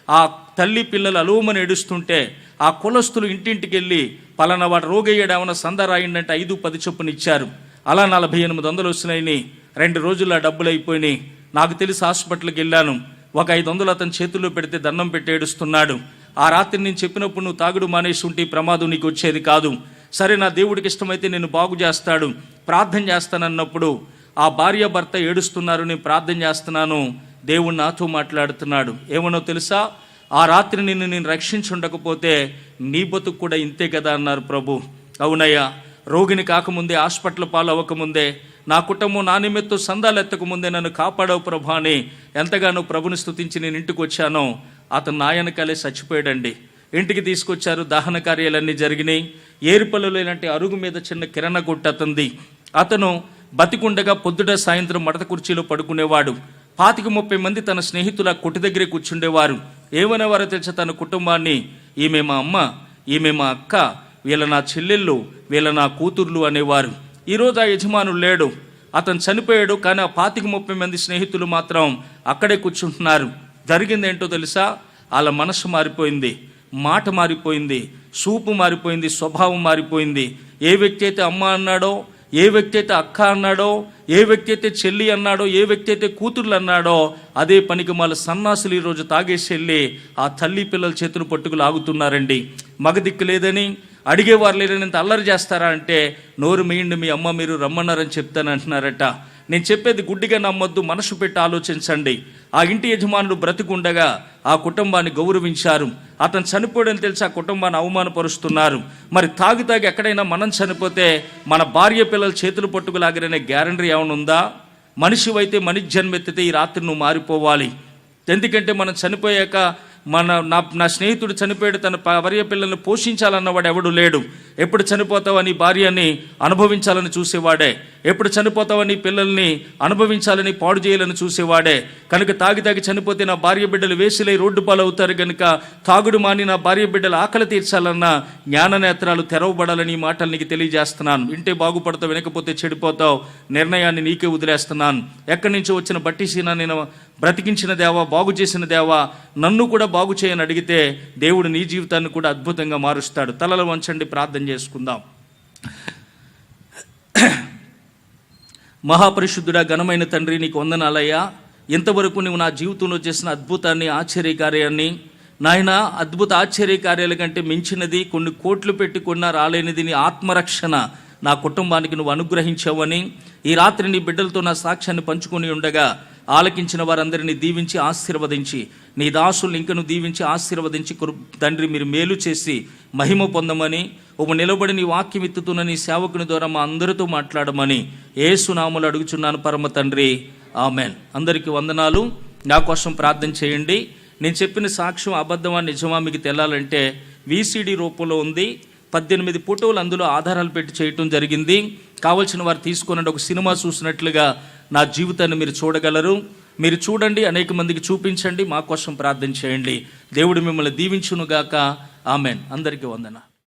ఆ తల్లి పిల్లలు అలువమని ఏడుస్తుంటే ఆ కులస్తులు ఇంటింటికి వెళ్ళి పలానా వాడు రోగయ్యాడు, ఏమైనా సందా రాయిండంటే 5-10 చొప్పున ఇచ్చారు. అలా 4800 వచ్చినాయి. 2 రోజుల్లో ఆ డబ్బులు అయిపోయినాయి. నాకు తెలిసి హాస్పిటల్కి వెళ్ళాను. ఒక 500 అతని చేతుల్లో పెడితే దండం పెట్టి ఏడుస్తున్నాడు. ఆ రాత్రి నేను చెప్పినప్పుడు నువ్వు తాగుడు మానేసి ఉంటే ఈ ప్రమాదం నీకు వచ్చేది కాదు. సరే, నా దేవుడికి ఇష్టమైతే నేను బాగు చేస్తాడు, ప్రార్థన చేస్తానన్నప్పుడు ఆ భార్య భర్త ఏడుస్తున్నారు, నేను ప్రార్థన చేస్తున్నాను, దేవుడు నాతో మాట్లాడుతున్నాడు. ఏమనో తెలుసా? ఆ రాత్రి నేను రక్షించుండకపోతే నీ బతుకు కూడా ఇంతే కదా అన్నారు ప్రభు. అవునయ్యా, రోగిని కాకముందే, హాస్పిటల్ పాలు అవ్వకముందే, నా కుటుంబం నా నిమిత్తం సందాలు ఎత్తకముందే నన్ను కాపాడవు ప్రభు అని ఎంతగానో ప్రభుని స్తుతించి నేను ఇంటికి వచ్చానో అతను నాయనకాలే చచ్చిపోయాడండి. ఇంటికి తీసుకొచ్చారు, దహన కార్యాలన్నీ జరిగినాయి. ఏరుపల్లిలో ఇలాంటి అరుగు మీద చిన్న కిరణ కొట్టు అతనిది. అతను బతికుండగా పొద్దుట సాయంత్రం మడత కుర్చీలో పడుకునేవాడు. 25-30 మంది తన స్నేహితుల కొట్టు దగ్గరే కూర్చుండేవారు. ఏమనేవారో తెలుసా తన కుటుంబాన్ని? ఈమె మా అమ్మ, ఈమె మా అక్క, వీళ్ళ నా చెల్లెళ్ళు, వీళ్ళ నా కూతుర్లు అనేవారు. ఈరోజు ఆ యజమానుడు లేడు, అతను చనిపోయాడు. కానీ ఆ 25-30 మంది స్నేహితులు మాత్రం అక్కడే కూర్చుంటున్నారు. జరిగింది ఏంటో తెలుసా? వాళ్ళ మనసు మారిపోయింది, మాట మారిపోయింది, చూపు మారిపోయింది, స్వభావం మారిపోయింది. ఏ వ్యక్తి అయితే అమ్మ అన్నాడో, ఏ వ్యక్తి అయితే అక్క అన్నాడో, ఏ వ్యక్తి అయితే చెల్లి అన్నాడో, ఏ వ్యక్తి అయితే కూతుర్లు అన్నాడో, అదే పనికి మళ్ళీ సన్నాసులు ఈరోజు తాగేసి వెళ్ళి ఆ తల్లి పిల్లల చేతులు పట్టుకు లాగుతున్నారండి. మగదిక్కు లేదని, అడిగేవారు లేదని ఇంత అల్లరి చేస్తారా అంటే, నోరు మీయండి, మీ అమ్మ మీరు రమ్మన్నారని చెప్తాను అంటున్నారట. నేను చెప్పేది గుడ్డిగా నమ్మొద్దు, మనసు పెట్టి ఆలోచించండి. ఆ ఇంటి యజమానుడు బ్రతికుండగా ఆ కుటుంబాన్ని గౌరవించారు. అతను చనిపోయాడని తెలిసి ఆ కుటుంబాన్ని అవమానపరుస్తున్నారు. మరి తాగి ఎక్కడైనా మనం చనిపోతే మన భార్య పిల్లల చేతులు పట్టుకులాగరనే గ్యారంటీ ఏమైనా ఉందా? మనిషి అయితే మనిషి జన్మెత్తితే ఈ రాత్రి నువ్వు మారిపోవాలి. ఎందుకంటే మనం చనిపోయాక నా స్నేహితుడు చనిపోయాడు, తన భార్య పిల్లల్ని పోషించాలన్నవాడు ఎవడు లేడు. ఎప్పుడు చనిపోతావని భార్యని అనుభవించాలని చూసేవాడే, ఎప్పుడు చనిపోతావని పిల్లల్ని అనుభవించాలని పాడు చేయాలని చూసేవాడే. కనుక తాగి చనిపోతే నా భార్య బిడ్డలు వేసిలై రోడ్డు పాలు అవుతారు. కనుక తాగుడు మాని నా భార్య బిడ్డలు ఆకలి తీర్చాలన్న జ్ఞాననేత్రాలు తెరవబడాలని ఈ మాటలు నీకు తెలియజేస్తున్నాను. వింటే బాగుపడతావు, వినకపోతే చెడిపోతావు. నిర్ణయాన్ని నీకే వదిలేస్తున్నాను. ఎక్కడి నుంచో వచ్చిన బట్టిసీనా నేను బ్రతికించిన దేవా, బాగు చేసిన దేవా, నన్ను కూడా బాగు చేయని అడిగితే దేవుడు నీ జీవితాన్ని కూడా అద్భుతంగా మారుస్తాడు. తలలు వంచండి, ప్రార్థన చేసుకుందాం. మహాపరిశుద్ధుడా, ఘనమైన తండ్రి, నీకు వందనాలయ్యా. ఇంతవరకు నువ్వు నా జీవితంలో చేసిన అద్భుతాన్ని, ఆశ్చర్యకార్యాన్ని, నాయన అద్భుత ఆశ్చర్యకార్యాల కంటే మించినది, కొన్ని కోట్లు పెట్టి కొన్నా రాలేనిది నీ ఆత్మరక్షణ నా కుటుంబానికి నువ్వు అనుగ్రహించావని ఈ రాత్రి నీ బిడ్డలతో నా సాక్ష్యాన్ని పంచుకొని ఉండగా ఆలకించిన వారందరినీ దీవించి ఆశీర్వదించి, నీ దాసుల్ని ఇంకను దీవించి ఆశీర్వదించి తండ్రి మీరు మేలు చేసి మహిమ పొందమని, ఒక నిలబడి నీ వాక్యం ఎత్తుతున్న నీ సేవకుని ద్వారా మా అందరితో మాట్లాడమని యేసు నామములో అడుగుచున్నాను పరమ తండ్రి, ఆమెన్. అందరికీ వందనాలు. నా కోసం ప్రార్థన చేయండి. నేను చెప్పిన సాక్ష్యం అబద్ధమా నిజమా మీకు తెలాలంటే VCD రూపంలో ఉంది. 18 ఫోటోలు అందులో ఆధారాలు పెట్టి చేయటం జరిగింది. కావలసిన వారు తీసుకుని ఒక సినిమా చూసినట్లుగా నా జీవితాన్ని మీరు చూడగలరు. మీరు చూడండి, అనేక మందికి చూపించండి, మా కోసం ప్రార్థన చేయండి. దేవుడు మిమ్మల్ని దీవించునుగాక. ఆమెన్. అందరికీ వందనాలు.